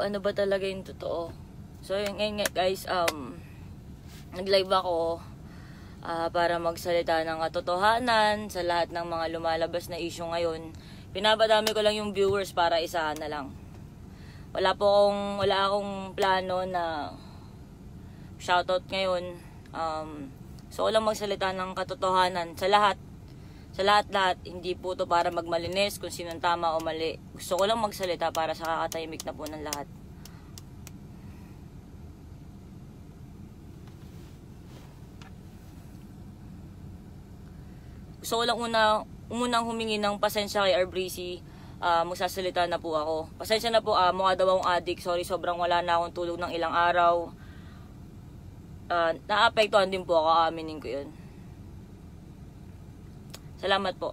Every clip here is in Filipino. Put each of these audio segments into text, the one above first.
ano ba talaga yung totoo. So ngayon guys, nag-live ako para magsalita ng katotohanan sa lahat ng mga lumalabas na issue ngayon. Pinabadami ko lang yung viewers para isahan na lang. Wala akong plano na shoutout ngayon. So lang magsalita ng katotohanan sa lahat. Sa lahat, hindi po to para magmalinis kung sinong tama o mali. Gusto ko lang magsalita para sa kakatahimik na po ng lahat. Gusto ko lang unang humingi ng pasensya kay Arbreezy. Magsasalita na po ako. Pasensya na po, mukha daw akong addict. Sorry, sobrang wala na akong tulog ng ilang araw. Naapektuhan din po ako, aminin ko yun. Salamat po.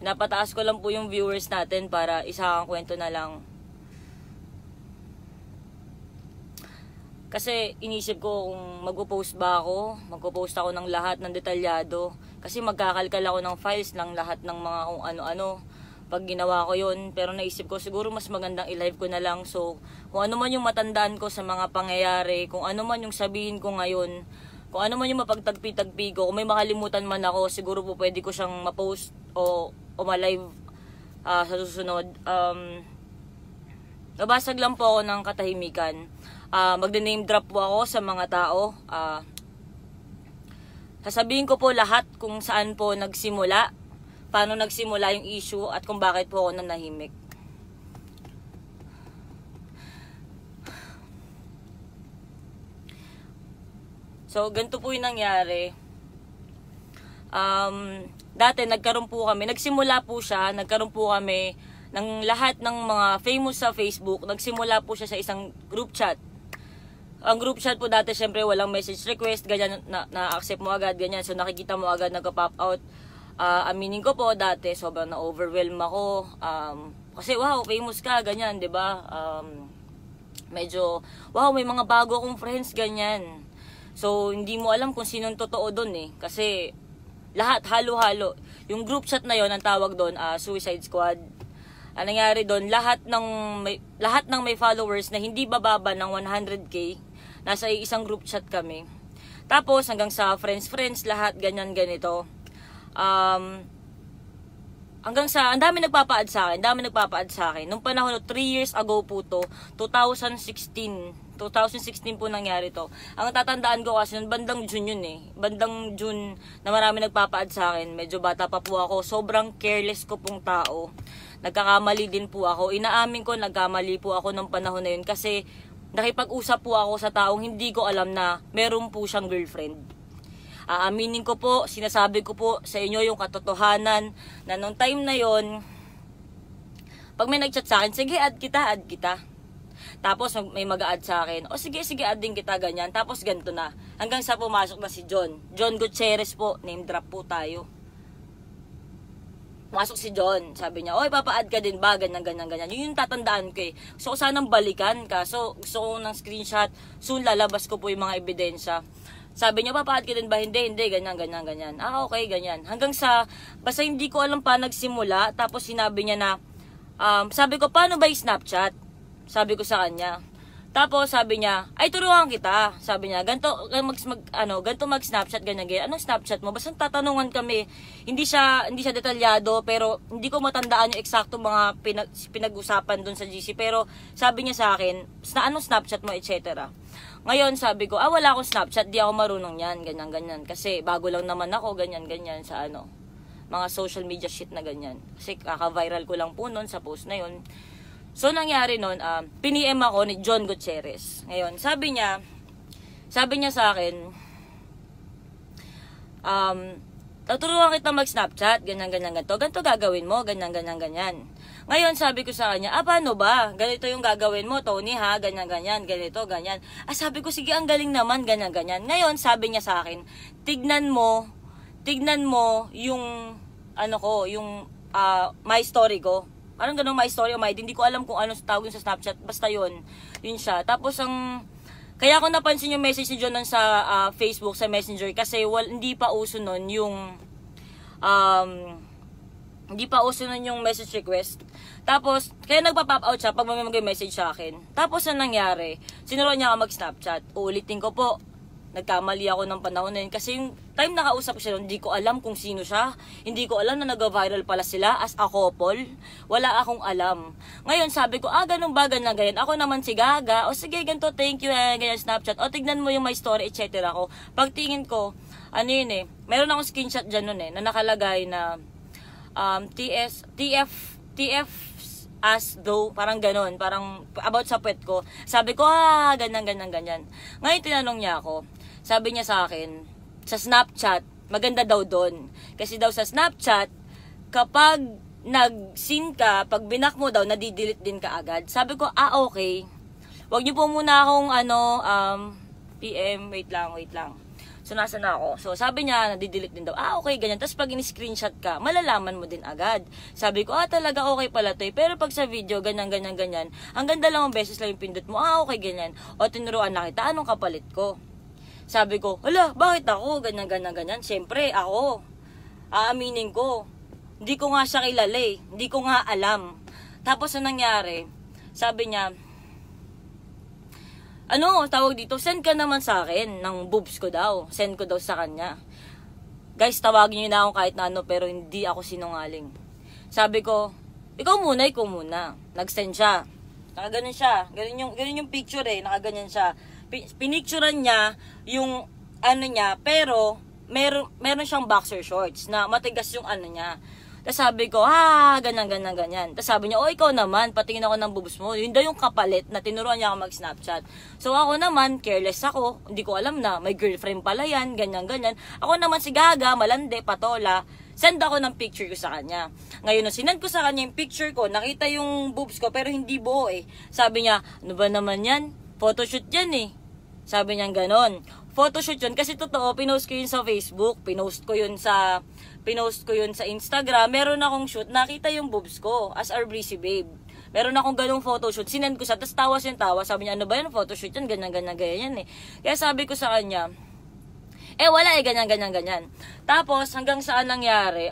Napataas ko lang po yung viewers natin para isang kwento na lang. Kasi inisip ko kung magpo-post ba ako, magpo-post ako ng lahat ng detalyado. Kasi magkakalkal ako ng files ng lahat ng mga kung ano-ano. Pag ginawa ko yun, pero naisip ko siguro mas magandang i-live ko na lang. So, kung ano man yung matandaan ko sa mga pangyayari, kung ano man yung sabihin ko ngayon, kung ano man yung mapagtagpi-tagpi ko, kung may makalimutan man ako, siguro po pwede ko siyang ma-post o ma-live sa susunod. Nabasag lang po ako ng katahimikan. Magde-name drop po ako sa mga tao. Sasabihin ko po lahat kung saan po nagsimula, paano nagsimula yung issue, at kung bakit po ako nanahimik. So, ganito po yung nangyari. Dati, nagkaroon po kami ng lahat ng mga famous sa Facebook. Nagsimula po siya sa isang group chat. Ang group chat po dati, syempre, walang message request, ganyan, na-accept mo agad, ganyan. So, nakikita mo agad, nagka-pop out. Aminin ko po, dati, sobrang na-overwhelm ako. Kasi, wow, famous ka, ganyan, diba? Medyo, wow, may mga bago akong friends, ganyan. So, hindi mo alam kung sinong totoo doon eh. Kasi, lahat, halo-halo. Yung group chat na yon, ang tawag doon, Suicide Squad. Ang nangyari doon, lahat ng may followers na hindi bababa ng 100k, nasa isang group chat kami. Tapos, hanggang sa friends, lahat, ganyan, ganito. Hanggang sa, ang dami nagpapa-add sa akin. Nung panahon, 3 years ago po to, 2016 po nangyari to. Ang tatandaan ko kasi, bandang June yun eh. Bandang June na marami nagpapa-add sa akin. Medyo bata pa po ako. Sobrang careless ko pong tao. Nagkakamali din po ako. Inaamin ko, nagkamali po ako ng panahon na yun. Kasi nakipag-usap po ako sa taong hindi ko alam na meron po siyang girlfriend. Aaminin ko po, sinasabi ko po sa inyo yung katotohanan na nung time na yon, pag may nag-chat sa akin, sige, add kita. Tapos may mag-a-add sa akin, o sige, add din kita, ganyan. Tapos ganito na. Hanggang sa pumasok na si John Gutierrez po, name drop po tayo. Pumasok si John, sabi niya, oy, papa-add ka din ba, ganyan. Yun yung tatandaan ko eh. So, sanang balikan ka. So, gusto ko ng screenshot, soon lalabas ko po yung mga ebidensya. Sabi niya, papa-add ka din ba? Hindi, ganyan. Okay, ganyan. Hanggang sa, basta hindi ko alam pa nagsimula, tapos sinabi niya na, sabi ko, paano ba yung Snapchat? Sabi ko sa kanya. Tapos sabi niya, ay turuan kita. Sabi niya, ganito mag-Snapchat, ganyan. Anong Snapchat mo? Basta tatanungan kami. Hindi siya detalyado, pero hindi ko matandaan yung eksakto mga pinag-usapan dun sa GC. Pero sabi niya sa akin, anong Snapchat mo, etc. Ngayon sabi ko, wala akong Snapchat, di ako marunong yan, ganyan. Kasi bago lang naman ako, ganyan, sa mga social media shit na ganyan. Kasi kaka-viral ko lang po nun sa post na yun. So, nangyari nun, piniem ako ni John Gutierrez. Ngayon, sabi niya sa akin, tuturuan kita mag-Snapchat, ganyan. Ganito gagawin mo, ganyan. Ngayon, sabi ko sa kanya, paano ba? Ganito yung gagawin mo, Tony, ha? Ganyan, ganito. Sabi ko, sige, ang galing naman, ganyan. Ngayon, sabi niya sa akin, tignan mo yung, yung my story ko. Anong ganun my story o my, hindi ko alam kung ano tawag sa Snapchat, basta yun siya. Tapos kaya ko napansin yung message ni John sa Facebook, sa Messenger, kasi hindi pa uso nun yung Hindi pa uso nun yung message request. Tapos, kaya nagpa-pop out siya pag may mag-message sa akin. Tapos, ang nangyari, sinuruan niya ako mag-Snapchat. Uulitin ko po, nagkamali ako ng panahon na yun. Kasi yung time nakausap ko siya, hindi ko alam kung sino siya. Hindi ko alam na nag-viral pala sila as a couple. Wala akong alam. Ngayon, sabi ko, ganun ba, ganyan. Ako naman si Gaga. O sige, ganito, thank you, ganyan, Snapchat. O tignan mo yung my story, etc. ko. Pagtingin ko, ano yun meron akong screenshot dyan nun na nakalagay na TF as though, parang ganon, parang about sa pet ko. Sabi ko, ganyan. Ngayon tinanong niya ako, sabi niya sa akin, sa Snapchat, maganda daw doon. Kasi daw sa Snapchat, kapag nag-scene ka, pag binak mo daw, nadidelete din ka agad. Sabi ko, okay. Huwag niyo po muna akong, PM, wait lang. So, nasa na ako. So, sabi niya, nadidelete din daw. Okay, ganyan. Tapos, pag in-screenshot ka, malalaman mo din agad. Sabi ko, talaga okay pala to. Pero pag sa video, ganyan. Ang ganda lang ang beses lang yung pindot mo. Okay, ganyan. O, tinuruan na kita, anong kapalit ko? Sabi ko, bakit ako? Ganyan. Siyempre, ako. Aaminin ko. Hindi ko nga siya kilala Hindi ko nga alam. Tapos, ang nangyari, sabi niya, tawag dito, send ka naman sa akin ng boobs ko daw. Send ko daw sa kanya. Guys, tawagin niyo na ako kahit na pero hindi ako sinungaling. Sabi ko, ikaw muna. Nag-send siya. Nakaganon siya. Ganun yung picture nakaganyan siya. Pinicturean niya yung niya, pero meron siyang boxer shorts na matigas yung niya. Tapos sabi ko, ganyan. Tapos sabi niya, ikaw naman, patingin ako ng boobs mo. Yun daw yung kapalit na tinuruan niya ako mag-Snapchat. So ako naman, careless ako. Hindi ko alam na may girlfriend pala yan, ganyan. Ako naman si Gaga, malande, patola. Send ako ng picture ko sa kanya. Ngayon, nung sinend ko sa kanya yung picture ko, nakita yung boobs ko, pero hindi buo Sabi niya, ano ba naman yan? Photoshoot yan Sabi niya ganon. Photoshoot yun. Kasi totoo, pinost ko yun sa Facebook. Pinost ko yun sa Instagram. Meron akong shoot. Nakita yung boobs ko as our breezy babe. Meron akong ganong photoshoot. Sinend ko siya. Tapos tawa. Sabi niya, ano ba yun? Photoshoot yan. Ganyan. Kaya sabi ko sa kanya, wala ganyan. Tapos, hanggang saan nangyari,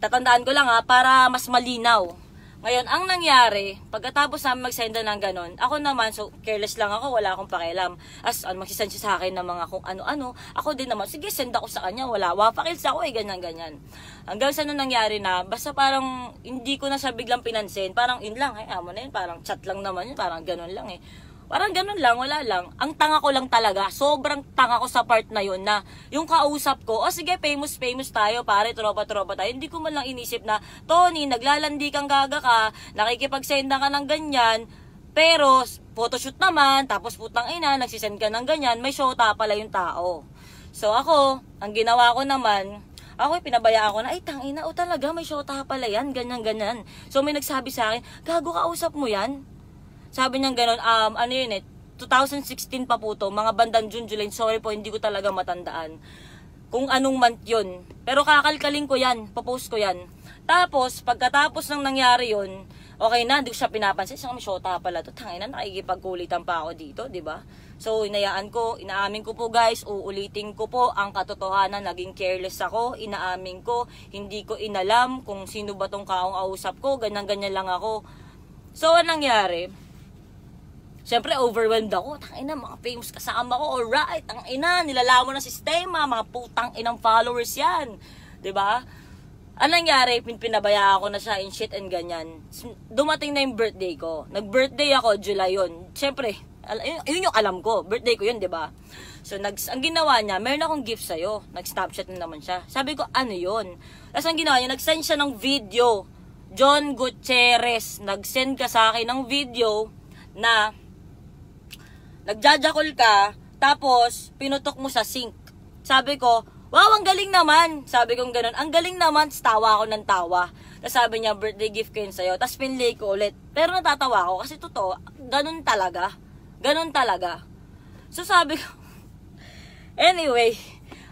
tatandaan ko lang para mas malinaw. Ngayon, ang nangyari, pagkatapos namin magsenda ng ganon, ako naman, so careless lang ako, wala akong pakialam. Magsisend siya sa akin ng mga kung ano-ano. Ako din naman, sige, send ako sa kanya, wala. Wapakils ako ganyan. Hanggang sa nung nangyari na, basta parang hindi ko na siya biglang pinansin. Parang yun lang, amo na yun, parang chat lang naman yun, parang ganon lang Parang ganun lang, wala lang. Ang tanga ko lang talaga, sobrang tanga ko sa part na yun na yung kausap ko, sige, famous tayo, pare, tropa tayo. Hindi ko man lang inisip na, Tony, naglalandi kang Gaga ka, nakikipagsenda ka ng ganyan, pero photoshoot naman, tapos putang ina, nagsisend ka ng ganyan, may shota pala yung tao. So ako, ang ginawa ko naman, pinabayaan ko na, tangina, talaga, may shota pala yan, ganyan. So may nagsabi sa akin, Gago, kausap mo yan? Sabi niya gano'n, 2016 pa po to, mga bandang June, July, sorry po, hindi ko talaga matandaan kung anong month yun. Pero kakalkalin ko yan, popost ko yan. Tapos, pagkatapos ng nangyari yun, okay na, hindi ko siya pinapansin, siya may shota pala to, tangina, nakikipagkulitan pa ako dito, diba? So, inaamin ko po guys, uulitin ko po ang katotohanan, naging careless ako, inaamin ko, hindi ko inalam kung sino ba tong kaong ausap ko, ganyan lang ako. So, anong nangyari? Siyempre, overwhelmed ako. Tangina, mga famous kasama ko. Alright, nilalamo ng sistema. Mga putang inang followers yan. Diba? Anong nangyari? Pinabaya ako na siya in shit and ganyan. Dumating na yung birthday ko. Nag-birthday ako, July yun. Siyempre, yun yung alam ko. Birthday ko yun, diba? So, ang ginawa niya, meron akong gift sa'yo. Nag-Snapchat na naman siya. Sabi ko, ano yun? Tapos ang ginawa niya, nag-send siya ng video. John Gutierrez, nag-send ka sa akin ng video na nagjajakol ka, tapos pinutok mo sa sink. Sabi ko, wow, ang galing naman. Sabi ko gano'n, ang galing naman. Tawa ako ng tawa. Tapos sabi niya, birthday gift ko yun sa'yo. Tapos pinlay ko ulit. Pero natatawa ako kasi totoo, ganun talaga. So sabi ko, anyway,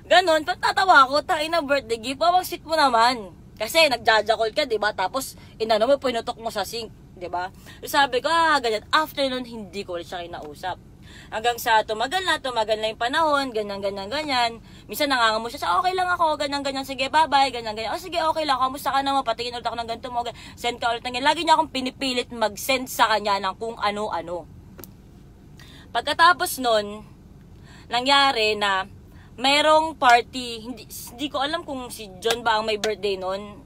ganun, patatawa ako, tayo na birthday gift, pawang sit mo naman. Kasi nagjajakol ka, diba? Tapos, pinutok mo sa sink, diba? So sabi ko, ganyan. After nun, hindi ko ulit siya kinausap. Hanggang sa tumagal na yung panahon, ganyan. Minsan nangangamo siya sa okay lang ako, ganyan, sige bye-bye, ganyan. Oh sige, okay lang, kamusta ka naman, patingin ulit ako ng ganito mo, send ka ulit ng ganyan. Lagi niya akong pinipilit mag-send sa kanya ng kung ano-ano. Pagkatapos nun, nangyari na mayroong party, hindi ko alam kung si John ba ang may birthday nun.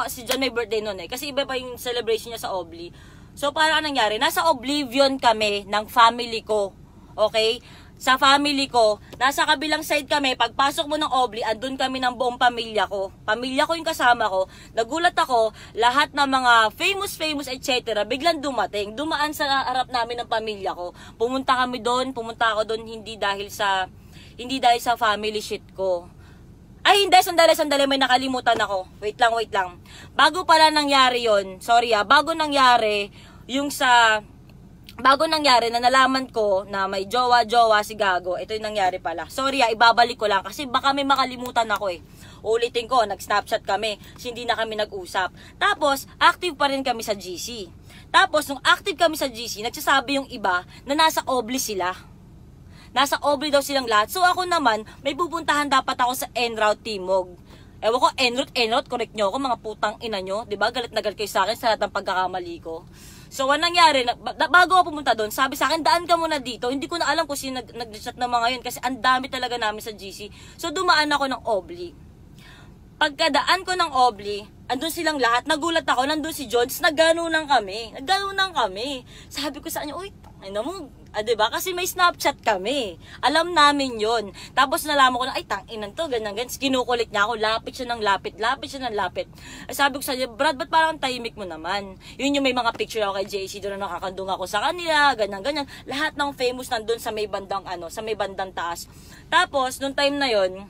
Si John may birthday nun eh. Kasi iba pa yung celebration niya sa Obli. So, parang nangyari? Nasa Oblivion kami ng family ko. Okay? Sa family ko, nasa kabilang side kami. Pagpasok mo ng Obli, andun kami ng buong pamilya ko. Pamilya ko yung kasama ko. Nagulat ako, lahat ng mga famous, etc. Biglang dumating. Dumaan sa harap namin ng pamilya ko. Pumunta ako doon hindi dahil sa family shit ko. Ay, hindi, sandali, may nakalimutan ako. Wait lang. Bago pala nangyari yon, bago nangyari na nalaman ko na may jowa si Gago, ito yung nangyari pala. Ibabalik ko lang kasi baka may makalimutan ako eh. Ulitin ko, nag-Snapchat kami, hindi na kami nag-usap. Tapos, active pa rin kami sa GC. Tapos, nung active kami sa GC, nagsasabi yung iba na nasa Obli sila. Nasa Obli daw silang lahat. So ako naman, may pupuntahan dapat ako sa En-Route Timog. Ewan ko, En-Route, correct nyo ako, mga putang ina nyo. Diba? Galit na galit kayo sa akin sa lahat ng pagkakamali ko. So, anong nangyari, bago ako pumunta doon, sabi sa akin, daan ka muna dito. Hindi ko na alam kung sino nag-chat na mga yun kasi ang dami talaga namin sa GC. So, dumaan ako ng Obli. Pagkadaan ko ng Obli, andun silang lahat, nagulat ako, nandun si Jones, nagganunan kami. Sabi ko sa kanya, uy, ano mo, diba? Kasi may Snapchat kami. Alam namin yon. Tapos nalaman ko na, ay, tanginan to, ganyan. Kinukulit niya ako, lapit siya ng lapit. Sabi ko sa niya, Brad, ba't parang tahimik mo naman? Yun yung may mga picture ako kay JC doon na nakakandung ako sa kanila, ganyan. Lahat ng famous nandun sa may bandang taas. Tapos, nung time na yon,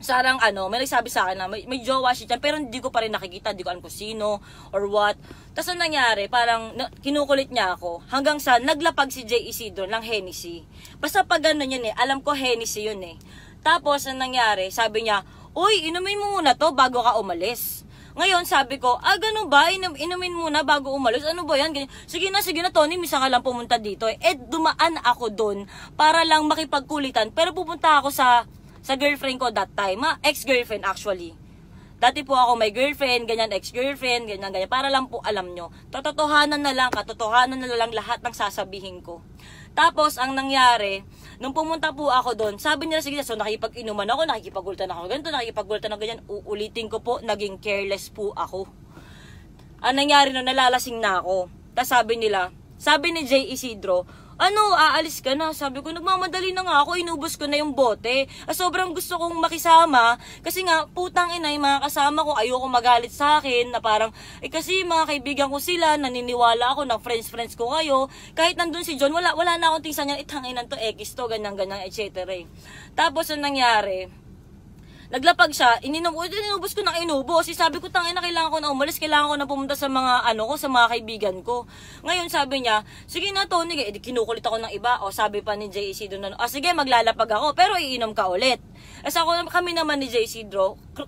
sarang may nagsabi sa akin na may jowa siya dyan, pero hindi ko pa rin nakikita, hindi ko alam kung sino or what. Tapos ang nangyari, parang kinukulit niya ako hanggang sa naglapag si J. Isidro ng Hennessy. Basta pag gano'n yun eh, alam ko Hennessy yun eh. Tapos ang nangyari, sabi niya, uy, inumin mo muna to bago ka umalis. Ngayon, sabi ko, ganun ba? Inumin muna bago umalis? Ano ba yan? Sige na, Tony, misa ka lang pumunta dito eh. Dumaan ako doon para lang makipagkulitan. Pero pupunta ako sa girlfriend ko that time, ex-girlfriend actually. Dati po ako may girlfriend, ganyan, ex-girlfriend, ganyan. Para lang po alam nyo, katotohanan na lang lahat ng sasabihin ko. Tapos, ang nangyari, nung pumunta po ako doon, sabi nila, sige, so nakipag-inuman ako, nakikipagultan ako, ganyan, uulitin ko po, naging careless po ako. Ang nangyari nung nalalasing na ako, tapos sabi ni J. Isidro, aalis ka na. Sabi ko, nagmamadali na nga ako, inubos ko na yung bote. Sobrang gusto kong makisama, kasi nga, putang ina, yung mga kasama ko, ayoko magalit sa akin, na parang, kasi mga kaibigan ko sila, naniniwala ako na friends ko kayo. Kahit nandun si John, wala na akong tingsan niya, itanginan to, X to, ganyan, etc. Tapos, ang nangyari, naglapag siya, inubos ko ng inubos. Sabi ko, tangina, kailangan ko na umalis, kailangan ko na pumunta sa mga, sa mga kaibigan ko. Ngayon, sabi niya, sige na, Tony, kinukulit ako ng iba. Sabi pa ni JC doon, sige, maglalapag ako, pero iinom ka ulit. Kami naman ni JC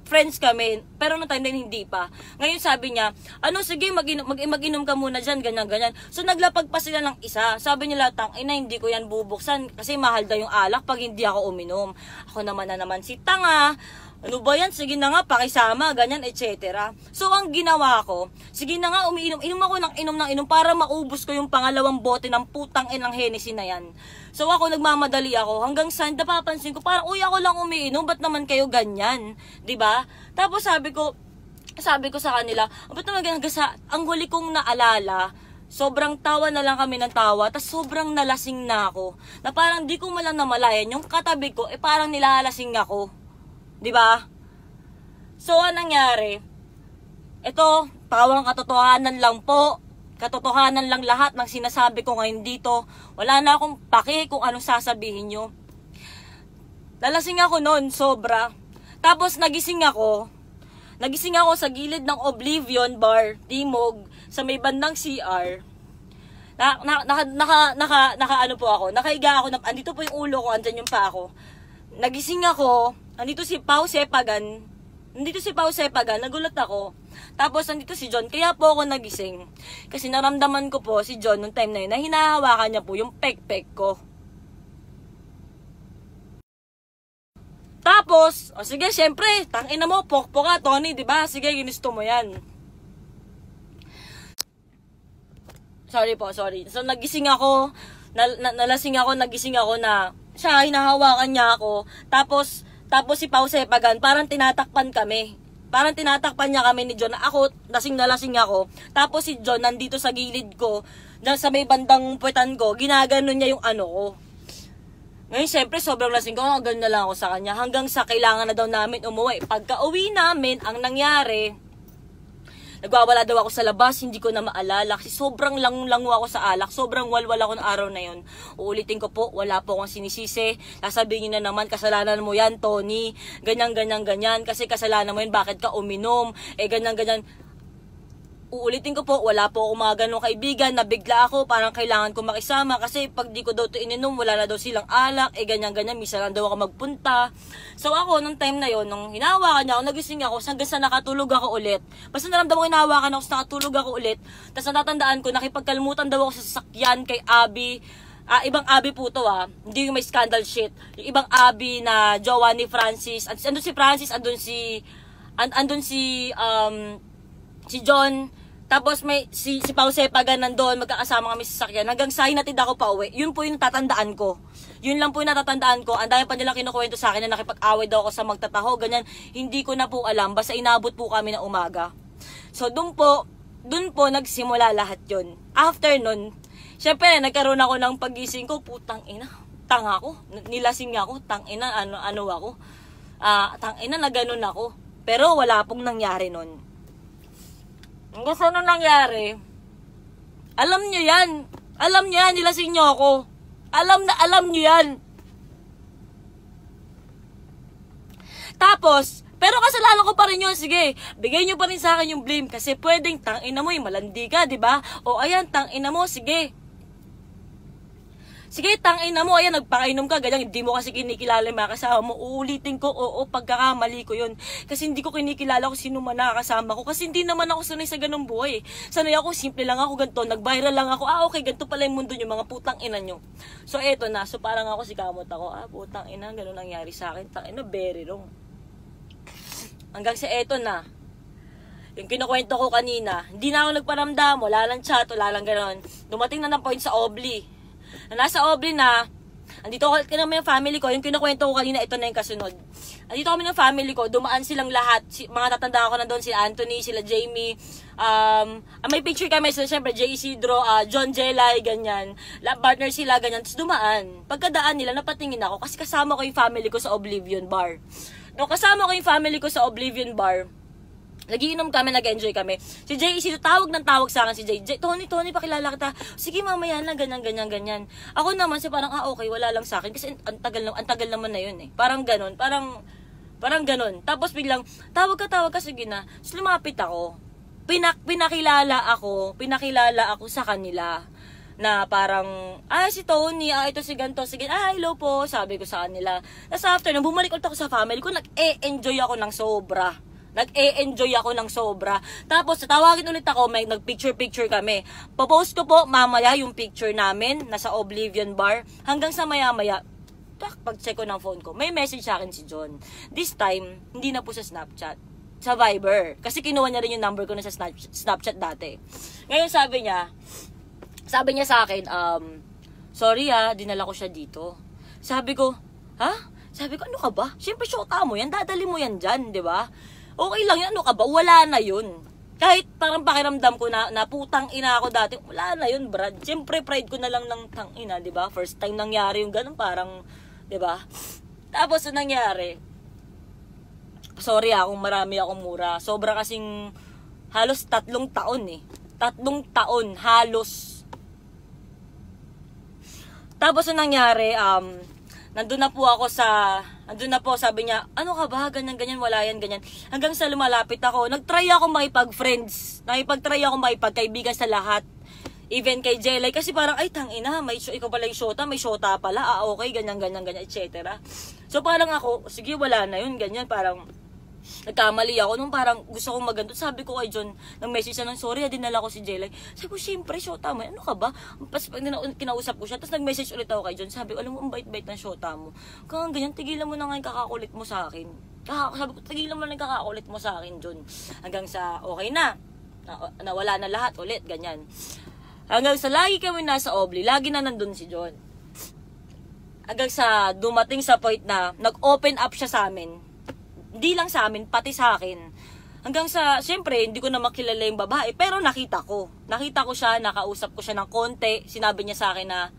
friends kami, pero no time din hindi pa. Ngayon, sabi niya, sige, mag-inom ka muna dyan, ganyan. So, naglapag pa sila ng isa. Sabi nila, tangina, hindi ko yan bubuksan, kasi mahal daw yung alak pag hindi ako uminom. Ako naman si tanga. Ano ba yan? Sige na nga, pakisama, ganyan, etc. So, ang ginawa ko, sige na nga, inom ako ng inom para maubos ko yung pangalawang bote ng putang inang Hennessy na yan. So, ako, nagmamadali ako, hanggang saan, napapansin ko, parang, uy, ako lang umiinom, ba't naman kayo ganyan? Diba? Tapos, sabi ko sa kanila, ba't naman ganyan? Kasi, ang huli kong naalala, sobrang tawa na lang kami ng tawa, tas sobrang nalasing na ako, na parang di ko malang namalayan, yung katabi ko, parang nilalasing ako. Diba? So, anong nangyari? Ito, tawang katotohanan lang po. Katotohanan lang lahat ng sinasabi ko ngayon dito. Wala na akong pake kung anong sasabihin nyo. Nalasing ako noon, sobra. Tapos, nagising ako sa gilid ng Oblivion Bar, Timog, sa may bandang CR. Nakaiga ako, andito po yung ulo ko, andyan yung pa ako. Nagising ako, nandito si Pao Sepagan, nagulat ako. Tapos nandito si John, kaya po ako nagising. Kasi naramdaman ko po si John nung time na yun, na hinahawakan niya po yung pek-pek ko. Tapos, sige, syempre, tangina mo, pokpok ka, Tony, di ba? Sige, ginusto mo yan. Sorry. So, nagising ako, nalasing ako, nagising ako na, siya, hinahawakan niya ako. Tapos si Pao Sepagan, parang tinatakpan kami. Parang tinatakpan niya kami ni John. Ako, lasing ako. Tapos si John, nandito sa gilid ko, sa may bandang puwetan ko, ginaganon niya yung ano ko. Ngayon, syempre, sobrang lasing ko, ganun na lang ako sa kanya. Hanggang sa kailangan na daw namin umuwi. Pagka uwi namin, ang nangyari, nagwawala daw ako sa labas, hindi ko na maalala. Kasi sobrang lango ako sa alak. Sobrang walwal ako ng araw na yun. Uulitin ko po, wala po akong sinisisi. Sasabihin na naman, kasalanan mo yan, Tony. Ganyan. Kasi kasalanan mo yan, bakit ka uminom? Ganyan. Uulitin ko po, wala po akong mga ganong kaibigan, nabigla ako, parang kailangan ko makisama kasi pag di ko daw ito ininom, wala na daw silang alak, ganyan, misa lang daw ako magpunta. So ako, nung time na yon, nung hinawakan niya ako, nagising ako, hanggang sa nakatulog ako ulit. Basta naramdaman ko hinawakan ako, sa nakatulog ako ulit. Tapos natatandaan ko, nakipagkalmutan daw ako sa sasakyan kay Abby. Ibang Abby po to hindi yung may scandal shit. Yung ibang Abby na jowa ni Francis. Andun si Francis, andun si John. Tapos may si Pao Sepagan nandoon, magkakasama kami sa sasakyan. Hanggang sa hinatid ako pa uwi. Yun po yung natatandaan ko. Yun lang po yung natatandaan ko. Ang dami pa nilang kinukwento sa akin na nakipag-away daw ako sa magtataho, ganyan. Hindi ko na po alam. Basta inabot po kami na umaga. So dun po nagsimula lahat yun. After nun, syempre nagkaroon ako ng pagising ko, putang ina, tanga ako. Nilasing ako, tang ina, ano ako. Tang ina na ganun ako. Pero wala pong nangyari nun. Hanggang sa nung nangyari, alam nyo yan, nilasing nyo ako. Alam nyo yan. Tapos, pero kasalanan ko pa rin yun, sige, bigay nyo pa rin sa akin yung blame, kasi pwedeng tangina mo, malandi ka, diba? O ayan, tangina mo, sige, tangina mo, ayan, nagpakainom ka, ganyan, hindi mo kasi kinikilala yung mga kasama mo. Uulitin ko, oo, pagkakamali ko yun. Kasi hindi ko kinikilala kung sino man nakakasama ko. Kasi hindi naman ako sanay sa ganung buhay. Sanay ako, simple lang ako, ganito, nag-viral lang ako. Okay, ganito pala yung mundo nyo, mga putang ina nyo. So, eto na. So, parang ako si kamot ako, putang ina, ganun nangyari sa akin. Tangina, very wrong. Hanggang sa eto na. Yung kinukwento ko kanina, hindi na ako nagparamdam, wala lang chat, wala lang ganun. Dumating na ng point sa Obli. Nasa Obli na, andito kami ng family ko, yung kinukwento ko kanina, ito na yung kasunod. Andito kami ng family ko, dumaan silang lahat, mga tatanda ko na doon, sila Anthony, sila Jamie, may picture kami, sila syempre, J. Isidro, John Jelay, ganyan, partner sila, ganyan, tapos dumaan. Pagkadaan nila, napatingin ako, kasi kasama ko yung family ko sa Oblivion Bar. No, kasama ko yung family ko sa Oblivion Bar, nagiinom kami, nag-enjoy kami. Si Jay, tawag sa akin si Jay. Tony, pakilala kita. Sige, mamaya lang, ganyan. Ako naman, parang, okay, wala lang sa akin. Kasi ang tagal naman na yun eh. Parang ganon. Tapos biglang, tawag ka, sige na. So, lumapit ako. Pinakilala ako sa kanila. Na parang, si Tony, ito si ganto, sige, hello po, sabi ko sa kanila. Tapos after, nung bumalik ulit ako sa family ko, nag-enjoy ako ng sobra. Tapos, tawagin ulit ako, may nag-picture kami. Popost ko po mamaya yung picture namin, nasa Oblivion Bar. Hanggang sa maya-maya, pag-check ko ng phone ko, may message sa akin si John. This time, hindi na po sa Snapchat. Sa Viber. Kasi kinuha niya rin yung number ko na sa Snapchat dati. Ngayon sabi niya sa akin, sorry dinala ko siya dito. Sabi ko, ano ka ba? Siyempre, syota mo yan, dadali mo yan dyan, di ba? Okay lang yun, ano ka ba? Wala na yun. Kahit parang pakiramdam ko na putang ina ako dati, wala na yun, Brad. Siyempre, pride ko na lang ng tang ina, di ba? First time nangyari yung ganun, parang, di ba? Tapos, nangyari, sorry kung marami akong mura. Sobra kasing, halos 3 taon eh. 3 taon, halos. Tapos, nangyari, nandun na po, sabi niya, ano ka ba, ganyan, wala yan, ganyan. Hanggang sa lumalapit ako, nagtry ako makipag-friends, makipagkaibigan sa lahat. Even kay Jelay, kasi parang, tangina, ikaw pala yung shota, may shota pala, okay, ganyan, etc. So parang ako, sige, wala na yun, ganyan, parang, nagkamali ako nung parang gusto kong maganto. Sabi ko kay John, nag-message siya ng sorry, dinala ko si Jelay. Sabi ko, syempre, shota mo. Ano ka ba? Pas kinausap ko siya, tapos nag-message ulit ako kay John. Sabi ko, alam mo, ang bait-bait ng shota mo. Kung ganyan, tigilan mo na nga yung kakakulit mo sa akin. Sabi ko, tigilan mo na yung kakakulit mo sa akin, John. Hanggang sa, okay na. Nawala na lahat ulit, ganyan. Hanggang sa lagi kami nasa Obli, lagi na nandun si John. Hanggang sa dumating sa point na nag-open up siya sa amin. Hindi lang sa amin, pati sa akin. Hanggang sa, syempre, hindi ko na makilala yung babae, pero nakita ko. Nakita ko siya, nakausap ko siya ng konti. Sinabi niya sa akin na,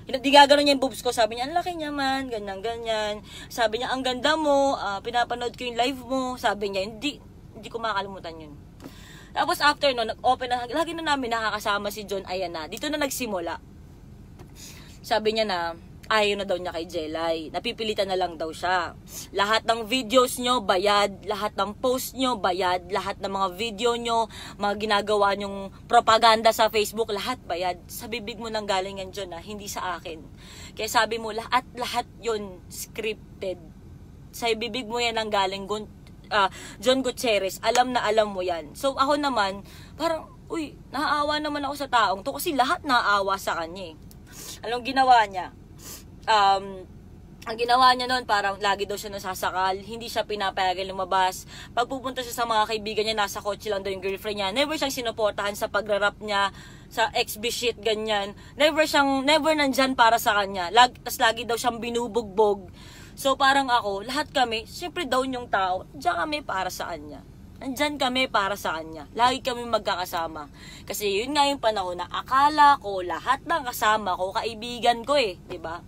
hindi gagano niya yung boobs ko. Sabi niya, ang laki niya man, ganyan-ganyan. Sabi niya, ang ganda mo, pinapanood ko yung live mo. Sabi niya, hindi ko makakalimutan yun. Tapos after no, nag-open na, lagi na namin nakakasama si John, ayan na. Dito na nagsimula. Sabi niya na, ayaw na daw niya kay Jelay. Napipilitan na lang daw siya. Lahat ng videos nyo, bayad. Lahat ng post nyo, bayad. Lahat ng mga video nyo, mga ginagawa nyong propaganda sa Facebook, lahat bayad. Sa bibig mo nang galing yan, John, hindi sa akin. Kaya sabi mo, lahat yun scripted. Sa bibig mo yan nang galing, John Gutierrez, alam na alam mo yan. So ako naman, parang, uy, naaawa naman ako sa taong to kasi lahat naaawa sa kanya eh. Anong ginawa niya? Ang ginawa niya noon, parang lagi daw siya nasasakal, hindi siya pinapayagan lumabas. Pag pupunta siya sa mga kaibigan niya, nasa kotse lang daw yung girlfriend niya. Never siyang sinuportahan sa pagrarap niya, sa XB shit, ganyan. Never nandyan para sa kanya. Tas lagi daw siyang binubugbog. So parang ako, lahat kami, syempre down yung tao, diyan kami para sa kanya. Nandyan kami para sa kanya. Lagi kami magkakasama. Kasi yun nga yung panahon na akala ko lahat ng kasama ko, kaibigan ko eh, 'di ba?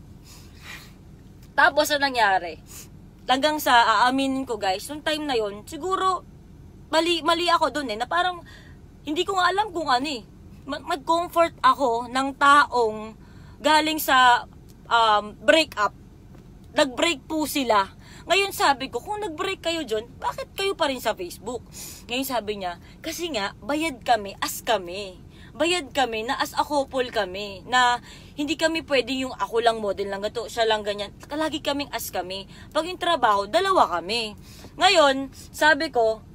Tapos ano nangyari? Hanggang sa aaminin ko guys, nung time na yon, siguro mali ako dun eh, na parang hindi ko nga alam kung ano eh. Mag-comfort ako ng taong galing sa breakup. Nag-break po sila. Ngayon sabi ko, kung nag-break kayo John, bakit kayo pa rin sa Facebook? Ngayon sabi niya, kasi nga, bayad kami as kami. Bayad kami na as a couple kami. Na hindi kami pwede yung ako lang model lang gato, siya lang ganyan. Lagi kaming as kami. Pag yung trabaho, dalawa kami. Ngayon, sabi ko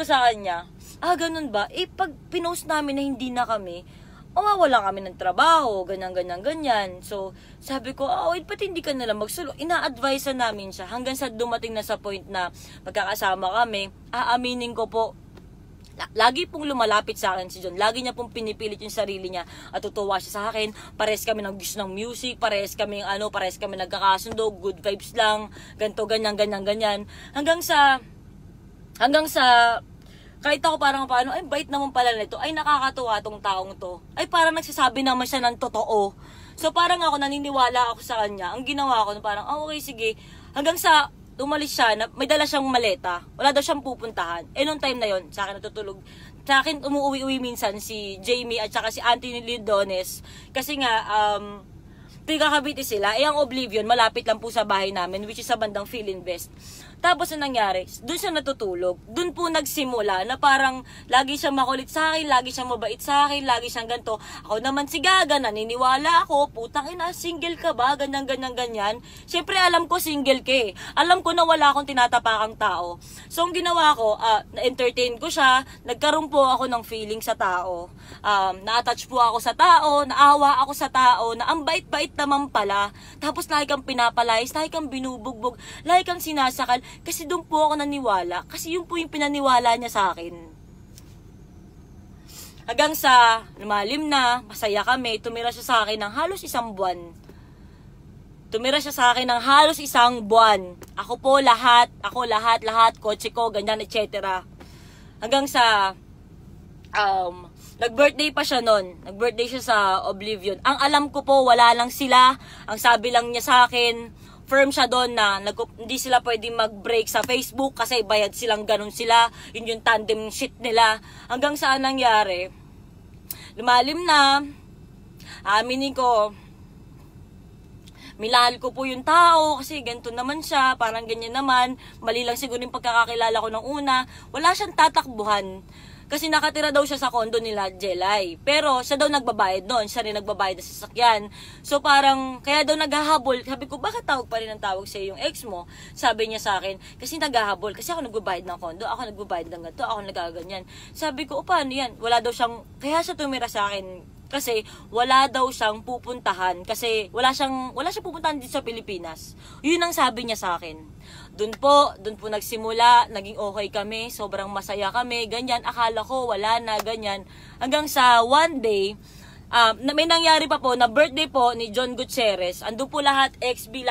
sa kanya, ganun ba? Pag pinost namin na hindi na kami, wala kami ng trabaho, ganyan. So, sabi ko, ba't hindi ka nalang magsulo? Ina-advise namin siya hanggang sa dumating na sa point na magkakasama kami. Aaminin ko po, lagi pong lumalapit sa akin si John. Lagi niya pong pinipilit yung sarili niya at tutuwa siya sa akin. Pares kami ng gusto ng music, pares kami nagkakasundo, good vibes lang, ganto, ganyan. Hanggang sa kahit ako parang paano, bait naman pala nito, nakakatuwa tong taong to. Parang nagsasabi naman siya ng totoo. So parang ako naniniwala ako sa kanya. Ang ginawa ko, parang, okay, sige. Hanggang sa umalis siya, may dala siyang maleta. Wala daw siyang pupuntahan. Nung time na yon, sa akin natutulog. Sa akin umuwi minsan si Jamie at saka si Anthony Lidones. Kasi nga, tiga Cavite sila. Ang Oblivion, malapit lang po sa bahay namin, which is sa bandang Philinvest. Tapos ang nangyari, doon siya natutulog. Doon po nagsimula na parang lagi siyang makulit sa akin, lagi siyang mabait sa akin, lagi siyang ganito. Ako naman si Gaga, naniniwala ako, putang ina, single ka ba? Ganyan. Siyempre alam ko single ka eh. Alam ko na wala akong tinatapakang tao. So ang ginawa ko, na-entertain ko siya, nagkaroon po ako ng feeling sa tao. Na-attach po ako sa tao, naawa ako sa tao, na ang bait-bait naman pala. Tapos lagi kang pinapalayas, lagi kang binubugbog, lagi kang sinasakal. Kasi doon po ako naniwala. Kasi yun po yung pinaniwala niya sa akin. Hanggang sa lumalim na, masaya kami, tumira siya sa akin ng halos 1 buwan. Ako po lahat, kotse ko, ganyan, etc. Hanggang sa, nag-birthday pa siya nun. Nag-birthday siya sa Oblivion. Ang alam ko po, wala lang sila. Ang sabi lang niya sa akin, firm siya doon na hindi sila pwedeng mag-break sa Facebook kasi bayad silang ganun sila. Yun yung tandem shit nila. Hanggang saan nangyari? Lumalim na. Aminin ko, minahal ko po yung tao kasi ganito naman siya, parang ganyan naman. Mali lang siguro yung pagkakakilala ko ng una. Wala siyang tatakbuhan. Kasi nakatira daw siya sa condo nila Jelay. Pero siya daw nagbabayad noon. Siya rin nagbabayad ng sasakyan. So parang, kaya daw naghahabol. Sabi ko, bakit tawag pa rin ang tawag sa yung ex mo? Sabi niya sa akin, kasi naghahabol. Kasi ako nagbabayad ng condo. Ako nagbabayad ng ganito. Ako nagaganyan. Sabi ko, o paano yan? Wala daw siyang, kaya siya tumira sa akin. Kasi wala daw siyang pupuntahan. Kasi wala siyang pupuntahan dito sa Pilipinas. Yun ang sabi niya sa akin. Doon po nagsimula, naging okay kami, sobrang masaya kami, ganyan, akala ko wala na, ganyan. Hanggang sa one day, may nangyari pa po na birthday po ni John Gutierrez, andun po lahat, XB,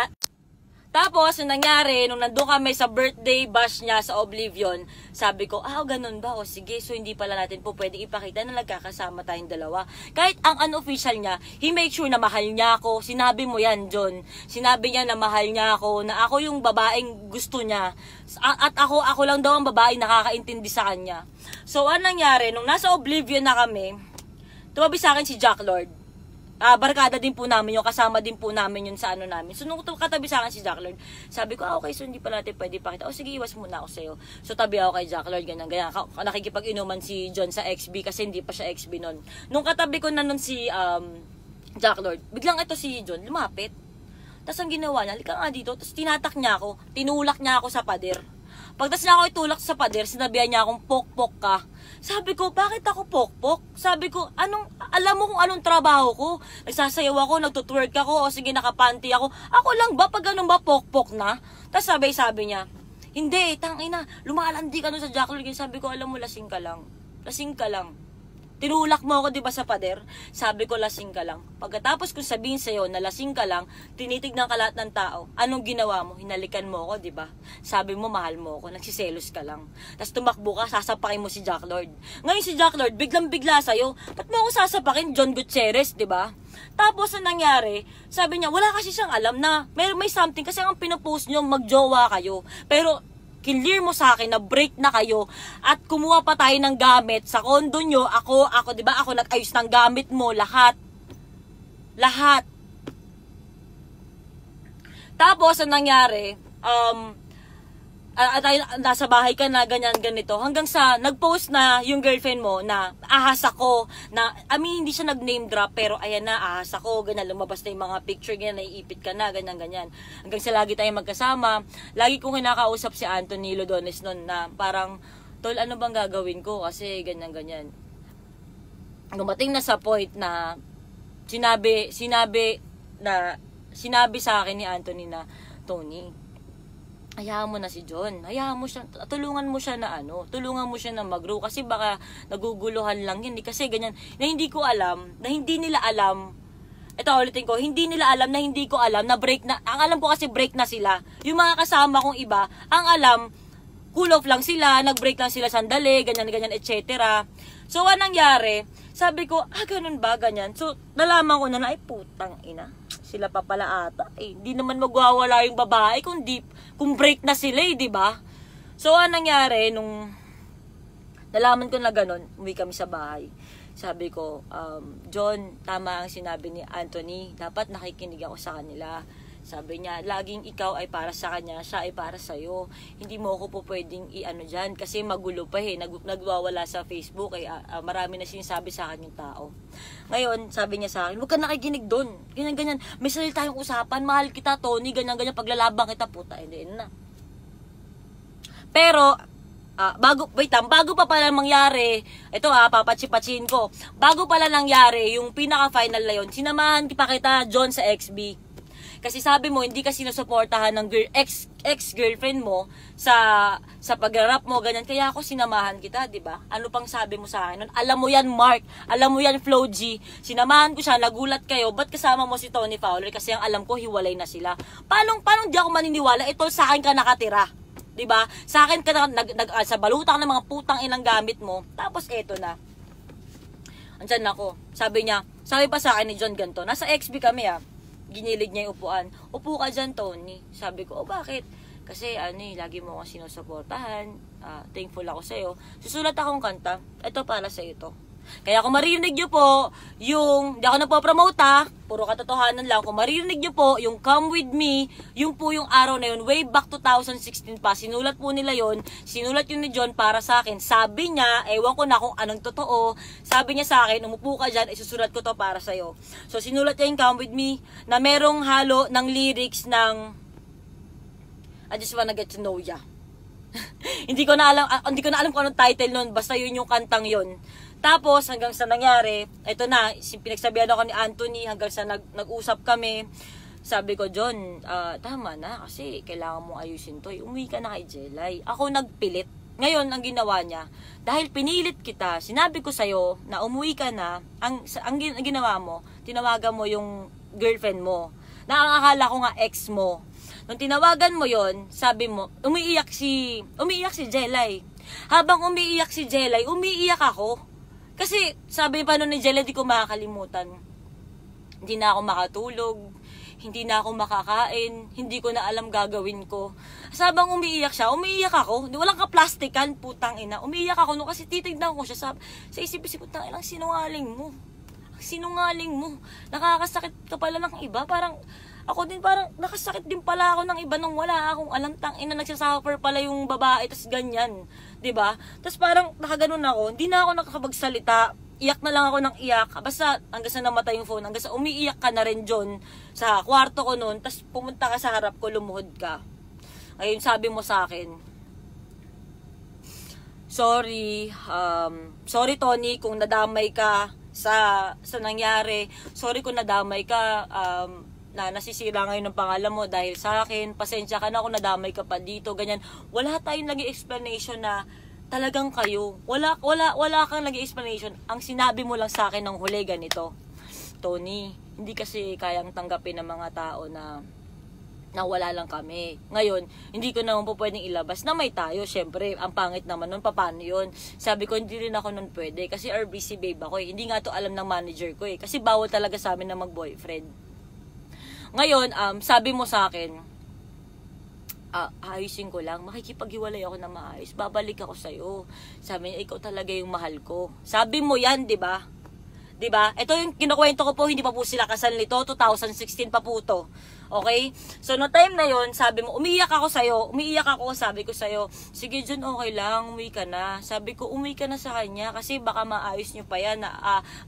tapos, yung nangyari, nung nandun kami sa birthday bash niya sa Oblivion, sabi ko, ganun ba? O sige, so hindi pala natin po pwedeng ipakita na nagkakasama tayong dalawa. Kahit ang unofficial niya, he make sure na mahal niya ako. Sinabi mo yan, John. Sinabi niya na mahal niya ako, na ako yung babaeng gusto niya. At ako lang daw ang babaeng nakakaintindi sa kanya. So, anong nangyari, nung nasa Oblivion na kami, tumabi sa akin si Jack Lord. Barkada din po namin yun, kasama din po namin yun sa ano namin. So, nung katabi sa akin si Jack Lord, sabi ko, okay, so hindi pa natin pwede pakita. Sige, iwas muna ako sa'yo. So, tabi ako kay Jack Lord, ganyan. Nakikipag-inuman si John sa XB kasi hindi pa siya XB nun. Nung katabi ko na nun si Jack Lord, biglang ito si John, lumapit. Tapos ang ginawa niya, halika nga dito, tapos tinatak niya ako, tinulak niya ako sa pader. Pagtas niya ako itulak sa pader, sinabihan niya akong pok-pok ka. Sabi ko, bakit ako pok-pok? Sabi ko, alam mo kung anong trabaho ko? Nagsasayaw ako, nagtutwerk ako, o sige, nakapanty ako. Ako lang ba, pag ganun ba, pok-pok na? Tapos sabi niya, hindi, tangina, lumalandi ka nun sa Jack Lord. Sabi ko, alam mo, lasing ka lang. Lasing ka lang. Tinulak mo ako, di ba, sa pader? Sabi ko, lasing ka lang. Pagkatapos kung sabihin sa'yo na lasing ka lang, tinitignan ka lahat ng tao. Anong ginawa mo? Hinalikan mo ako, di ba? Sabi mo, mahal mo ako. Nagsiselos ka lang. Tapos tumakbo ka, sasapakin mo si Jack Lord. Ngayon si Jack Lord, biglang-bigla sa'yo. Ba't mo ako sasapakin? John Gutierrez, di ba? Tapos ang nangyari, sabi niya, wala kasi siyang alam na may something. Kasi ang pinopost niyo, magjowa kayo. Pero clear mo sa akin na break na kayo at kumuha pa tayo ng gamit sa kondo nyo. Ako, di ba? Ako nag-ayos ng gamit mo, lahat. Tapos, ang nangyari, nasa bahay ka na, ganyan, ganito. Hanggang sa, nag-post na yung girlfriend mo na ahas ako, na, hindi siya nag-name drop, pero ayan na, ahas ako, ganyan, lumabas na yung mga picture, ganyan, naiipit ka na, ganyan, ganyan. Hanggang sa lagi tayong magkasama, lagi kong kinakausap si Anthony Lodones nun na parang, tol, ano bang gagawin ko? Kasi, ganyan, ganyan. Dumating na sa point na, sinabi sa akin ni Anthony na, Tony, hayaan mo na si John. Hayaan mo siya, tulungan mo siya na mag-grow kasi baka naguguluhan lang yun. Kasi ganyan, na hindi ko alam, na hindi nila alam. Ito ulitin ko, hindi nila alam na hindi ko alam na break na, ang alam ko kasi break na sila. Yung mga kasama kong iba, ang alam, cool off lang sila, nag-break lang sila sandali, ganyan, etc. So, anong nangyari? Sabi ko, ganun ba, ganyan? So, nalaman ko na ay putang ina. Sila pa pala ata. Hindi naman magwawala yung babae kung break na sila, di ba? So, anong nangyari nung nalaman ko na ganun, umuwi kami sa bahay. Sabi ko, John, tama ang sinabi ni Anthony. Dapat nakikinig ako sa kanila. Sabi niya, laging ikaw ay para sa kanya, siya ay para sa'yo. Hindi mo ako po pwedeng dyan kasi magulo pa nagwawala sa Facebook marami na sinasabi sa akin yung tao. Ngayon, sabi niya sa akin, huwag ka nakikinig doon. Ganyan. May sarili tayong usapan, mahal kita, Tony, ganyan, paglalabang kita, puta, hindi na. Pero, bago pa pala mangyari, ito papatsipatsin ko, bago pala nangyari, yung pinaka-final na yun, sinamahan pa kita, John, sa XB. Kasi sabi mo, hindi ka sinusuportahan ng ex-girlfriend mo sa pag-rap mo, ganyan. Kaya ako sinamahan kita, di ba? Ano pang sabi mo sa akin nun? Alam mo yan, Mark. Alam mo yan, Flo G. Sinamahan ko siya, nagulat kayo. Ba't kasama mo si Tony Fowler? Kasi ang alam ko, hiwalay na sila. Paano di ako maniniwala? Ito, sa akin ka nakatira. Di ba? Sa akin ka sa balutang ng mga putang inang gamit mo. Tapos eto na. Andyan ako. Sabi pa sa akin ni John ganito. Nasa XB kami ginilig niya yung upuan. Upo ka dyan, Tony. Sabi ko, bakit? Kasi, lagi mo akong sinusuportahan. Thankful ako sa'yo. Susulat akong kanta. Ito para sa'yo to. Kaya kung maririnig nyo po, yung, di ako nagpo-promote ha, puro katotohanan lang, kung maririnig nyo po, yung Come With Me, yung po yung araw na yun, way back 2016 pa, sinulat po nila yun, sinulat yun ni John para sa akin, sabi niya, ewan ko na kung anong totoo, sabi niya sa akin, umupo ka dyan, isusulat ko to para sa'yo. So, sinulat niya yung Come With Me, na merong halo ng lyrics ng, I just wanna get to know ya. hindi ko na alam kung anong title nun, basta yun yung kantang yun. Tapos, hanggang sa nangyari, ito na, pinagsabihan ako ni Anthony, hanggang sa nag-usap kami, sabi ko, John, tama na, kasi kailangan mong ayusin to. Umuwi ka na kay Jelay. Ako nagpilit. Ngayon, ang ginawa niya, dahil pinilit kita, sinabi ko sa'yo na umuwi ka na, ang ginawa mo, tinawagan mo yung girlfriend mo, na ang akala ko nga ex mo. Nung tinawagan mo yon, sabi mo, umiiyak si Jelay. Habang umiiyak si Jelay, umiiyak ako. Kasi, sabi pa nun ni Jelay, di ko makakalimutan. Hindi na ako makatulog, hindi na ako makakain, hindi ko na alam gagawin ko. Sabang umiiyak siya, umiiyak ako. Walang kaplastikan, putang ina. Umiiyak ako no, kasi titignan ko siya. Sa isip-isip ko, tang ilang sinungaling mo. Sinungaling mo. Nakakasakit ka pala ng iba. Parang, ako din parang, nakasakit din pala ako ng iba nung wala akong alam, tang ina, nagsasuffer pala yung babae, tas ganyan. 'Di ba? Tapos parang nakaganon ako, hindi na ako nakakapagsalita. Iyak na lang ako ng iyak. Basta hanggang sa namatay yung phone, hanggang sa umiiyak ka na rin John sa kwarto ko noon, tapos pumunta ka sa harap ko, lumuhod ka. Ayun, sabi mo sa akin, sorry Tony kung nadamay ka sa nangyari. Sorry kung nadamay ka, na nasisira ngayon ng pangalan mo dahil sa akin, pasensya ka na kung nadamay ka pa dito, ganyan. Wala tayong naging explanation na talagang kayo. Wala kang naging explanation. Ang sinabi mo lang sa akin ng huli ganito, Tony, hindi kasi kayang tanggapin ng mga tao na wala lang kami. Ngayon, hindi ko naman po pwedeng ilabas na may tayo. Syempre, ang pangit naman nun, paano yun? Sabi ko, hindi rin ako nun pwede. Kasi RBC babe ako eh. Hindi nga to alam ng manager ko eh. Kasi bawal talaga sa amin na mag-boyfriend. Ngayon, sabi mo sa akin, ayusin ko lang, makikipaghiwalay ako na maayos, babalik ako sa'yo. Sabi niya, ikaw talaga yung mahal ko. Sabi mo yan, di ba? Di ba? Ito yung kinukwento ko po, hindi pa po sila kasal nito, 2016 pa po to. Okay? So, no time na yon, sabi mo, umiiyak ako, sabi ko sa'yo, sige John, okay lang, umuwi ka na. Sabi ko, umuwi ka na sa kanya, kasi baka maayos nyo pa yan,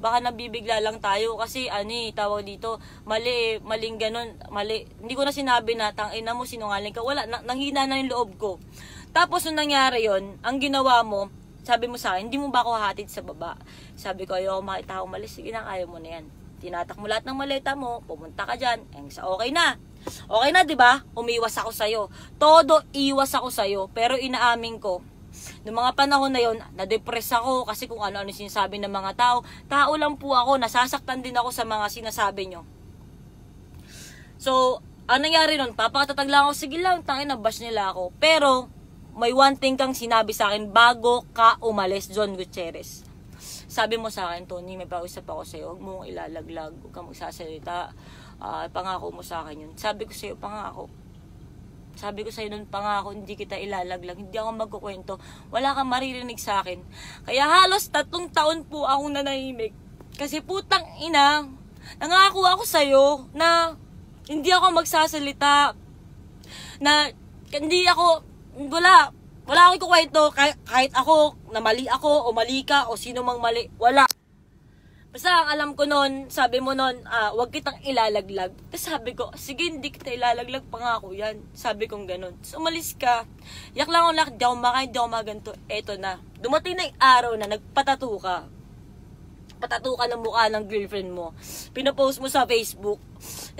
baka nabibigla lang tayo, kasi tawag dito, maling ganun, mali. Hindi ko na sinabi na, tangina mo, sinungaling ka, wala, nanghina na yung loob ko. Tapos, nung nangyari yon, ang ginawa mo, sabi mo sa akin, hindi mo ba ako hahatid sa baba? Sabi ko, ayoko makita ako malis, sige na, kaya mo na yan. Tinatak mo lahat ng maleta mo, pumunta ka dyan, okay na. Okay na, di ba? Umiwas ako sa'yo. Todo iwas ako sa'yo, pero inaamin ko, noong mga panahon na yon, na-depress ako kasi kung ano-ano sinasabi ng mga tao. Tao lang po ako, nasasaktan din ako sa mga sinasabi nyo. So, ang nangyari nun, papakatatag lang ako, sige lang, tangin na bash nila ako. Pero, may one thing kang sinabi sa akin bago ka umalis, John Gutierrez. Sabi mo sa akin, Tony, may pausap ako sa'yo, huwag mo ilalaglag, huwag kang magsasalita, pangako mo sa akin yun. Sabi ko sa'yo, pangako. Sabi ko sa'yo nun, pangako, hindi kita ilalaglag, hindi ako magkukwento, wala kang maririnig sa akin. Kaya halos 3 taon po akong nanahimik. Kasi putang ina, nangako ako sa'yo na hindi ako magsasalita, na hindi ako, wala akong ikukwento, kahit ako, na mali ako, o mali ka, o sino mang mali, wala. Basta ang alam ko nun, sabi mo nun, wag kitang ilalaglag. Tapos sabi ko, sige, hindi kita ilalaglag, pangako yan. Sabi kong ganun. Tapos umalis ka, yak lang ako, di ako makain, di ako maganto. Eto na, dumating na yung araw na nagpatato ka. Patato ka ng mukha ng girlfriend mo. Pinopost mo sa Facebook.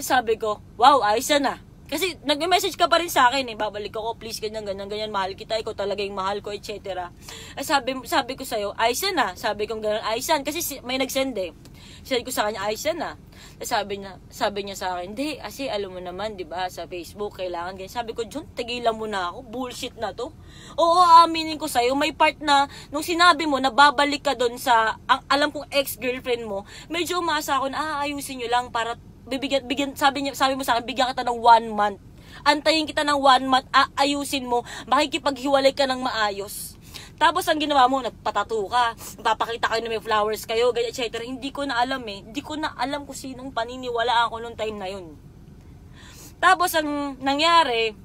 Sabi ko, wow, ayos na. Kasi nag-message ka pa rin sa akin babalik ako, please, ganyan, mahal kita, ikaw talaga yung mahal ko, etc. Sabi ko sa'yo, ayos na. Sabi ko gano'n, ayos yan. Kasi may nag-send Sabi ko sa kanya, ayos na. Sabi niya sa akin, hindi, kasi alam mo naman, di ba, sa Facebook, kailangan ganyan. Sabi ko, John, tigilan mo na ako, bullshit na to. Oo, aminin ko sa'yo, may part na, nung sinabi mo, na babalik ka doon sa, alam kong ex-girlfriend mo, medyo umasa ako na, ayusin nyo lang para, sabi mo sa akin, bigyan kita ng 1 month. Antayin kita ng 1 month, ayusin mo, makikipaghiwalay ka ng maayos. Tapos ang ginawa mo, nagpatato ka, papakita kayo na may flowers kayo, ganyan, etc. Hindi ko na alam eh. Hindi ko na alam kung sinong paniniwalaan ko nung time na yun. Tapos ang nangyari,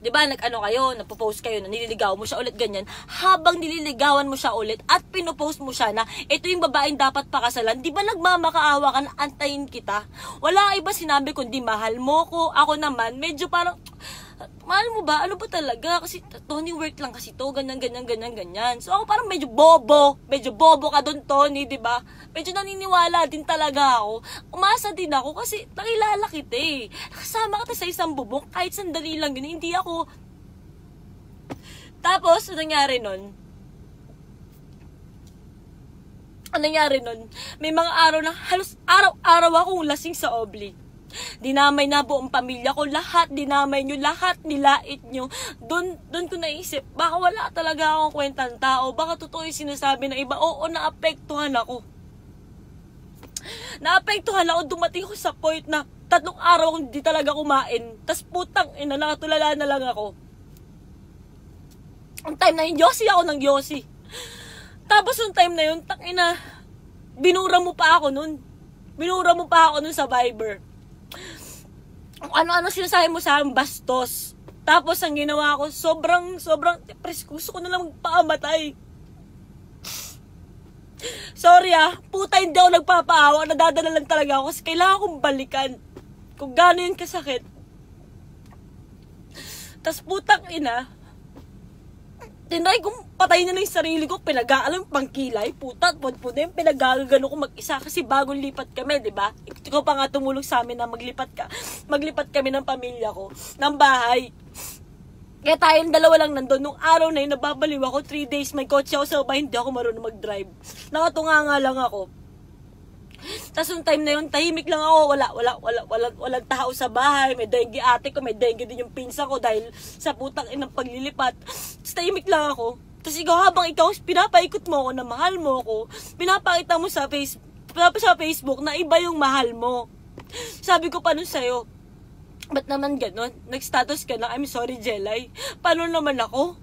di ba, nag-ano kayo, nagpo-post kayo na nililigaw mo siya ulit ganyan. Habang nililigawan mo siya ulit at pinopost mo siya na ito yung babaeng dapat pakasalan, di ba nagmamakaawa ka na antayin kita? Wala iba sinabi kundi mahal mo ko. Ako naman, medyo parang, mahal mo ba? Ano ba talaga? Kasi Tony, work lang kasi to, ganyan. So ako parang medyo bobo ka doon, Tony, di ba? Medyo naniniwala din talaga ako. Umasa din ako kasi nakilala kita eh. Nakasama kita sa isang bubong, kahit sandali lang yun, hindi ako. Tapos, ano nangyari nun? May mga araw na halos araw-araw akong lasing sa Obli. Dinamay na buong pamilya ko, lahat dinamay nyo, lahat nilait nyo. Doon ko naisip, baka wala talaga akong kwentang tao, baka totoo yung sinasabi ng iba. Oo, naapektuhan ako, dumating ako sa point na 3 araw akong di talaga kumain, tas putang ina, nakatulala na lang ako. Ang time na yun, yosi ako ng yosi. Tapos yung time na yun, tangina, binura mo pa ako nun sa Viber. Ano sinasabi mo sa akin, bastos. Tapos ang ginawa ko, sobrang depressed. Gusto ko na lang magpaamatay. Sorry puta, hindi ako nagpapaawa. Nadadala lang talaga ako kasi kailangan kong balikan kung gaano yun kasakit. Tas putang ina, tinry kong patayin na yung sarili ko, pinag-aalam pangkilay, puta, puta, pinag-agano ko mag-isa kasi bagong lipat kami, di ba? Ikaw pa nga tumulong sa amin na maglipat kami ng pamilya ko, ng bahay. Kaya tayong dalawa lang nandun. Nung araw na yun, nababaliw ako, 3 days, may kotse ako sa bahay, hindi ako marunong mag-drive. Nakatunga nga lang ako. Tapos yung time na yun, tahimik lang ako, walang tao sa bahay, may dengue ate ko, may dengue din yung pinsa ko dahil sa putang inang paglilipat. Tapos tahimik lang ako. Tapos habang ikaw, pinapaikot mo ako na mahal mo ako, pinapakita mo sa Facebook na iba yung mahal mo. Sabi ko pa nun sa'yo, ba't naman ganon? Nag-status ka na, I'm sorry Jelay. Paano naman ako?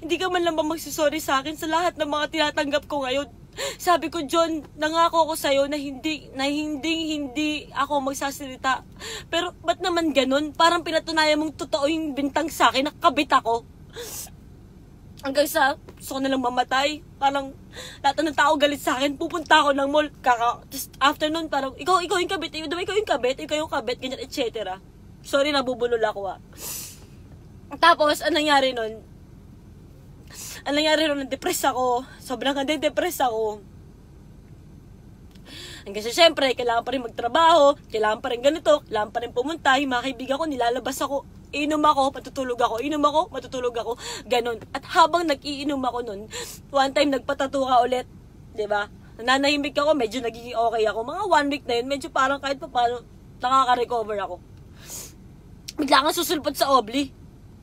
Hindi ka man lang ba magsasorry sa akin sa lahat ng mga tinatanggap ko ngayon? Sabi ko, John, nangako ako sa'yo na hindi ako magsasalita. Pero, ba't naman ganun? Parang pinatunayan mong totoo yung bintang sa akin, nakabit ako. Hanggang sa, gusto ko nalang mamatay. Parang, lahat ng tao galit sa akin, pupunta ako ng mall, just after nun, parang, ikaw yung kabit, ikaw yung kabit, ganyan, etc. Sorry, nabubulol ako Tapos, anong nangyari nun, depress ako. Sobrang depress ako. Hanggang sa syempre, kailangan pa rin magtrabaho, kailangan pa rin ganito, kailangan pa rin pumunta. Yung mga kaibigan ko, nilalabas ako, inom ako, matutulog ako, ganun. At habang nag-iinom ako nun, one time nagpatato ka ulit, diba? Nananahimik ako, medyo nagiging okay ako. Mga 1 week na yun, medyo parang kahit pa paano, nakaka-recover ako. Bigla kang susulpot sa Obli.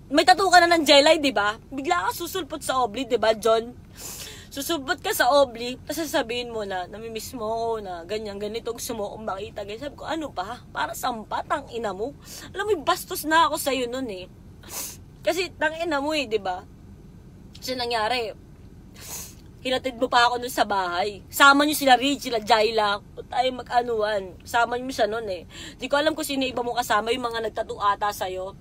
May tattoo ka na ng Jelay, di ba? Bigla ka susulpot sa Obli, di ba, John? Susulpot ka sa Obli, tapos sasabihin mo na, namimiss mo ako, na ganyan, ganito, gusto mo akong makita. Ganyan. Sabi ko, ano pa? Para sampa, tang ina mo. Alam mo, bastos na ako sa'yo nun eh. Kasi, tang ina mo eh, di ba? Kasi nangyari, hinatid mo pa ako nun sa bahay. Sama nyo sila Ridge, sila Jayla, tayo mag-anuan. Sama nyo siya nun eh. Di ko alam kung sino iba mo kasama, yung mga nagtattoo ata sa'yo.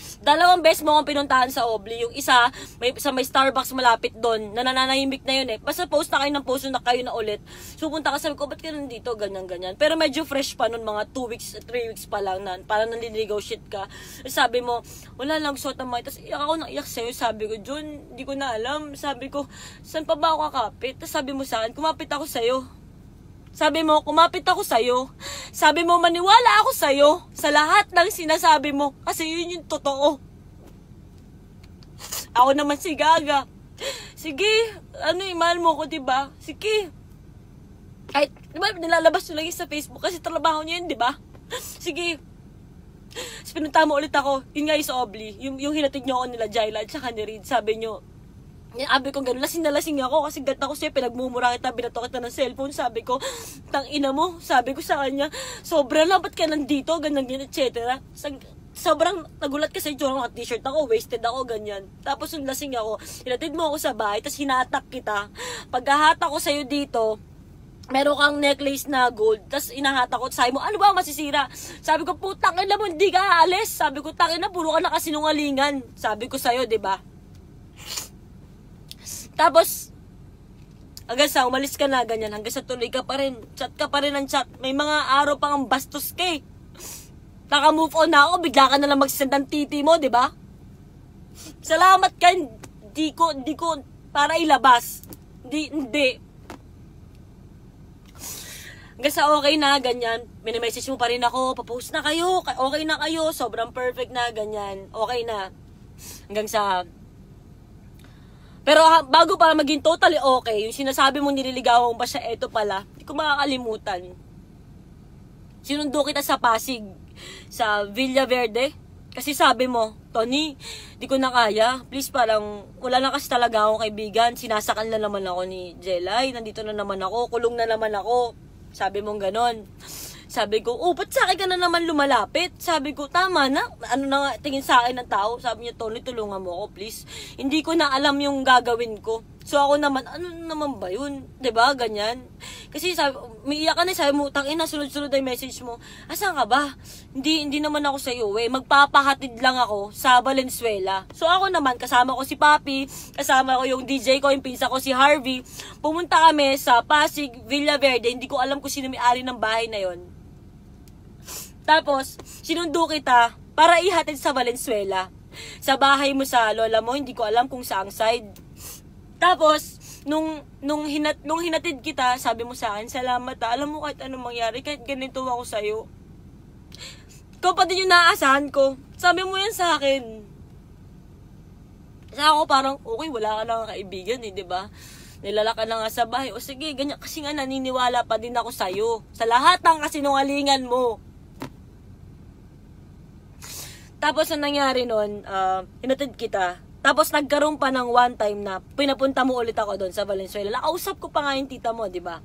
2 beses mo akong pinuntahan sa Obli. Yung isa, may Starbucks malapit doon, nananahimik na yun eh. Basta post na kayo ng post na kayo na ulit. So punta ka, sabi ko, ba't ka nandito? Ganyan. Pero medyo fresh pa nun, mga 2 weeks, 3 weeks pa lang na, parang nanliligaw shit ka. Sabi mo, wala lang, suot ng mga. Tapos iyak ako nang iyak sa'yo. Sabi ko, John, hindi ko na alam. Sabi ko, saan pa ba ako kakapit? Tapos sabi mo saan? Kumapit ako sa'yo. Sabi mo, kumapit ako sa'yo. Sabi mo, maniwala ako sa'yo sa lahat ng sinasabi mo. Kasi yun yung totoo. Ako naman si Gaga. Sige, mahal mo ko, diba? Sige. Kahit, diba, nilalabas nyo lang sa Facebook kasi trabaho nyo yun, diba? Sige. Tapos pinunta mo ulit ako, yun nga yung sa Obli. Yung hinatid nyo ako nila Jayla at saka ni Reed. Sabi nyo, sabi ko gano'n, lasing na lasing ako kasi gata ko siya, pinagmumura kita, binato kita ng cellphone. Sabi ko, tang ina mo, sabi ko sa kanya, sobra lang, ba't ka nandito, ganyan, etc. sobrang nagulat kasi yung t-shirt ako, wasted ako, ganyan. Tapos yung lasing ako, hinatid mo ako sa bahay, tapos hinatak kita. Pagkahatak ko sa'yo dito, meron kang necklace na gold, tapos inahatak ko, sabi mo, ano ba masisira? Sabi ko, putang ina mo, hindi ka aalis. Sabi ko, tangin na, puro ka nakasinungalingan. Sabi ko sa'yo, diba? Tapos, hanggang sa umalis ka na, ganyan, hanggang sa tuloy ka pa rin, chat ka pa rin ng chat, may mga araw pang ang bastos ka eh. Naka-move on na ako, bigla ka na lang magsisend ng titi mo, diba? Salamat ka, hindi ko, para ilabas. Hindi. Hanggang sa okay na, ganyan, minimessage mo pa rin ako, papost na kayo, okay na kayo, sobrang perfect na, ganyan, okay na. Hanggang sa, pero bago pa maging totally okay, yung sinasabi mo nililigawan mo pa siya, eto pala, hindi ko makakalimutan. Sinundo kita sa Pasig, sa Villa Verde, kasi sabi mo, Tony, di ko na kaya, please parang, wala na kasi talaga akong kaibigan, sinasakal na naman ako ni Jelay, nandito na naman ako, kulong na naman ako. Sabi mong ganon. Sabi ko, ba't sa akin ka na naman lumalapit? Sabi ko, tama na. Ano na nga tingin sa akin ng tao? Sabi niya, Tony, tulungan mo ako, please. Hindi ko na alam yung gagawin ko. So ako naman, ano naman ba yun? 'Di ba ganyan? Kasi sabi, umiiyak ka na, sabi mo, tangina, sunod-sunod ay message mo. Asan ka ba? Hindi naman ako sa iyo, magpapahatid lang ako sa Valenzuela. So ako naman, kasama ko si Papi, kasama ko yung DJ ko, yung pinsa ko si Harvey. Pumunta kami sa Pasig, Villa Verde. Hindi ko alam kung sino may-ari ng bahay na yon. Tapos, sinundo kita para ihatid sa Valenzuela. Sa bahay mo sa lola mo, hindi ko alam kung saang side. Tapos, nung hinatid kita, sabi mo sa akin, salamat alam mo kahit anong mangyari, kahit ganito ako sa'yo. Ikaw pa din yung naaasahan ko. Sabi mo yan sa akin. Sa ako parang, okay, wala ka lang kaibigan eh, diba? Nilalaka na nga sa bahay. O sige, ganyan. Kasi nga naniniwala pa din ako sa'yo. Sa lahat ng kasinungalingan mo. Tapos, ang nangyari nun, hinatid kita. Tapos, nagkaroon pa ng one time na pinapunta mo ulit ako doon sa Valenzuela. Nakausap ko pa nga yung tita mo, di ba?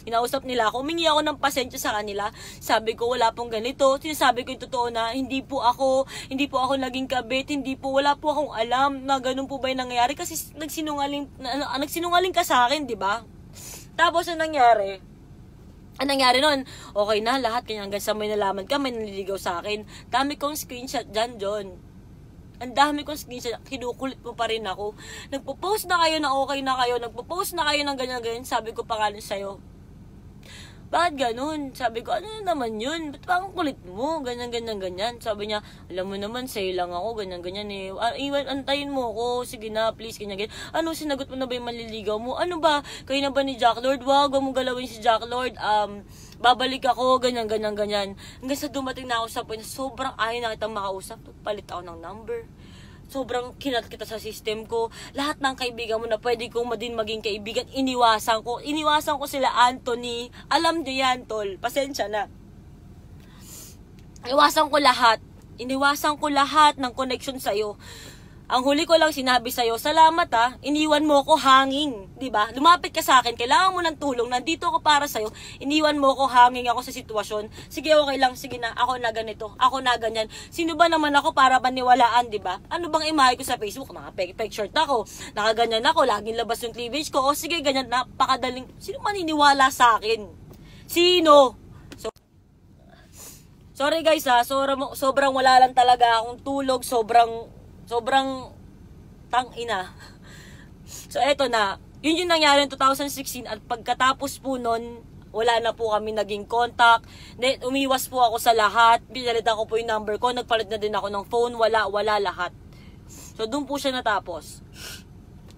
Inausap nila ako. Humingi ako ng pasensya sa kanila. Sabi ko, wala pong ganito. Sinasabi ko yung totoo na, hindi po ako naging kabit. Wala po akong alam na ganun po ba yung nangyayari. Kasi nagsinungaling ka sa akin, di ba? Tapos, ang nangyari nun, okay na, lahat, kanya hanggang sa may nalaman ka, may naliligaw sa akin. Dami kong screenshot dyan, John. Ang dami kong screenshot, kinukulit mo pa rin ako. Nagpo-post na kayo na okay na kayo, nagpo-post na kayo ng ganyan-ganyan, sabi ko pa nga sa'yo. Bakit ganun? Sabi ko, ano naman yun? Ba't parang kulit mo? Ganyan. Sabi niya, alam mo naman, sa'yo lang ako, ganyan eh. Antayin mo ako, sige na, please, ganyan. Ano, sinagot mo na ba yung manliligaw mo? Ano ba? Kayo na ba ni Jack Lord? Wag mo galawin si Jack Lord. Babalik ako, ganyan. Hanggang sa dumating na ako sa point, sobrang ayaw na kitang makausap. Palit ako ng number. Sobrang kinat kita sa system ko. Lahat ng kaibigan mo na pwede kong maging kaibigan, iniwasan ko. Iniwasan ko sila, Anthony. Alam niyo yan, tol. Pasensya na. Iniwasan ko lahat ng connection sa'yo. Ang huli ko lang sinabi sa'yo, salamat iniwan mo ako hanging, di ba? Lumapit ka sa akin, kailangan mo ng tulong, nandito ako para sa'yo, iniwan mo ako hanging ako sa sitwasyon. Sige, okay lang, sige na, ako na ganito, ako na ganyan. Sino ba naman ako para paniwalaan, di ba? Ano bang imahe ko sa Facebook? Naka-peg-shirt ako, nakaganyan ako, laging labas yung cleavage ko, o sige, ganyan, napakadaling. Sino maniniwala sa akin? Sino? Sorry guys sobrang wala lang talaga akong tulog, sobrang tang-ina. So, eto na. Yun yung nangyari in 2016 at pagkatapos po nun, wala na po kami naging contact. Umiwas po ako sa lahat. Pinalitan ko po yung number ko. Nagpalit na din ako ng phone. Wala lahat. So, doon po siya natapos.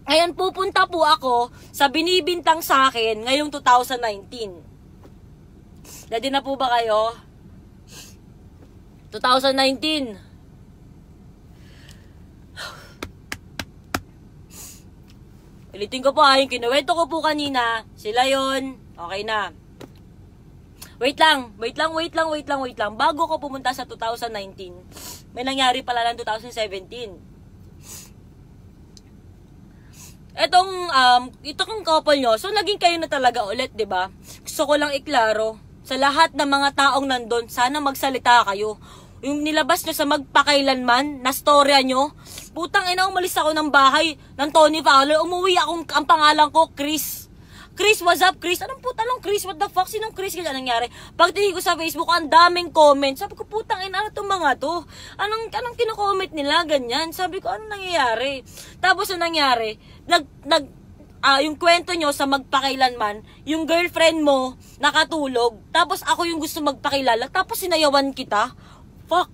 Ngayon, pupunta po ako sa binibintang sa akin ngayong 2019. Ready na po ba kayo? 2019. Ulitin ko po yung kinuwento ko po kanina. Sila yon. Okay na. Wait lang. Bago ko pumunta sa 2019, may nangyari pala ng 2017. Itong couple nyo, so naging kayo na talaga ulit, di ba? Gusto ko lang iklaro, sa lahat ng mga taong nandun, sana magsalita kayo. Yung nilabas nyo sa magpakailanman na storya nyo. Putang ina, umalis ako ng bahay ng Tony Fowler. Umuwi akong, ang pangalan ko, Chris. Chris, what's up, Chris? Anong Chris? What the fuck? Sinong Chris? Kaya nangyari? Pagtingin ko sa Facebook, ang daming comments. Sabi ko, putang ina, ano itong mga to? Anong kino-comment nila? Ganyan. Sabi ko, ano nangyayari? Tapos ang nangyari, yung kwento nyo sa magpakailanman, yung girlfriend mo nakatulog, tapos ako yung gusto magpakilala, tapos sinayawan kita. Fuck.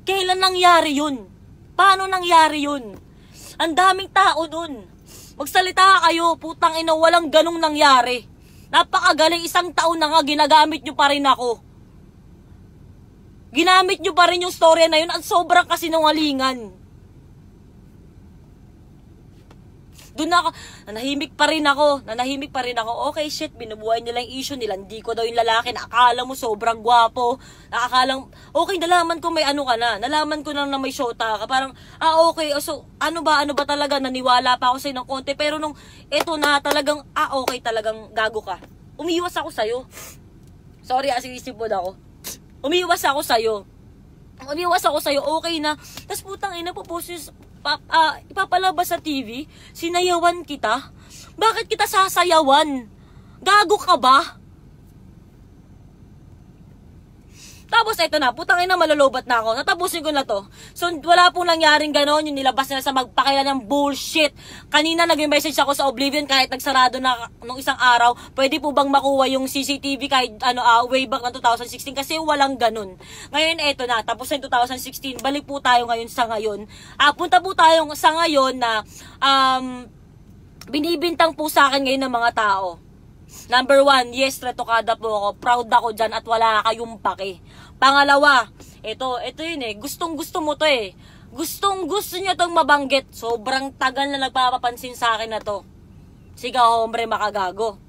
Kailan nangyari yun? Paano nangyari yun? Ang daming tao dun. Magsalita kayo, putang ina, walang ganong nangyari. Napakagaling, 1 taon na nga, ginagamit nyo pa rin ako. Ginamit nyo pa rin yung story na yun at sobrang kasinungalingan. Doon na ako, nanahimik pa rin ako. Okay, shit, binubuhay nila yung issue nila. Hindi ko daw yung lalaki. Nakakala mo sobrang gwapo. Nakakalang, okay, nalaman ko may ano ka na. Nalaman ko na may shota ka. Parang, okay. So, ano ba talaga? Naniwala pa ako sa'yo ng konti. Pero nung, eto na talagang, okay, talagang gago ka. Umiwas ako sa'yo. Sorry, asisip mo na ako. Umiwas ako sa'yo, okay na. Tapos putang ina, ipapalabas sa TV, sinayawan kita. Bakit kita sasayawan? Gago ka ba? Tapos eto na, putang ina, malulubat na ako. Natapusin ko na to. So wala pong nangyaring ganon, yung nilabas nila sa magpakailan ng bullshit. Kanina nag-message ako sa Oblivion kahit nagsarado na nung isang araw. Pwede po bang makuha yung CCTV kahit way back ng 2016 kasi walang ganon. Ngayon eto na, tapos na 2016, balik po tayo ngayon sa ngayon. Punta po tayo sa ngayon na binibintang po sa akin ngayon ng mga tao. Number 1, yes, retokada po ako. Proud ako dyan at wala kayong pake. Pangalawa, ito yun eh. Gustong-gusto mo to eh. Gustong-gusto nyo tong mabanggit. Sobrang tagal na nagpapapansin sa akin na to. Sigaw, hombre, makagago.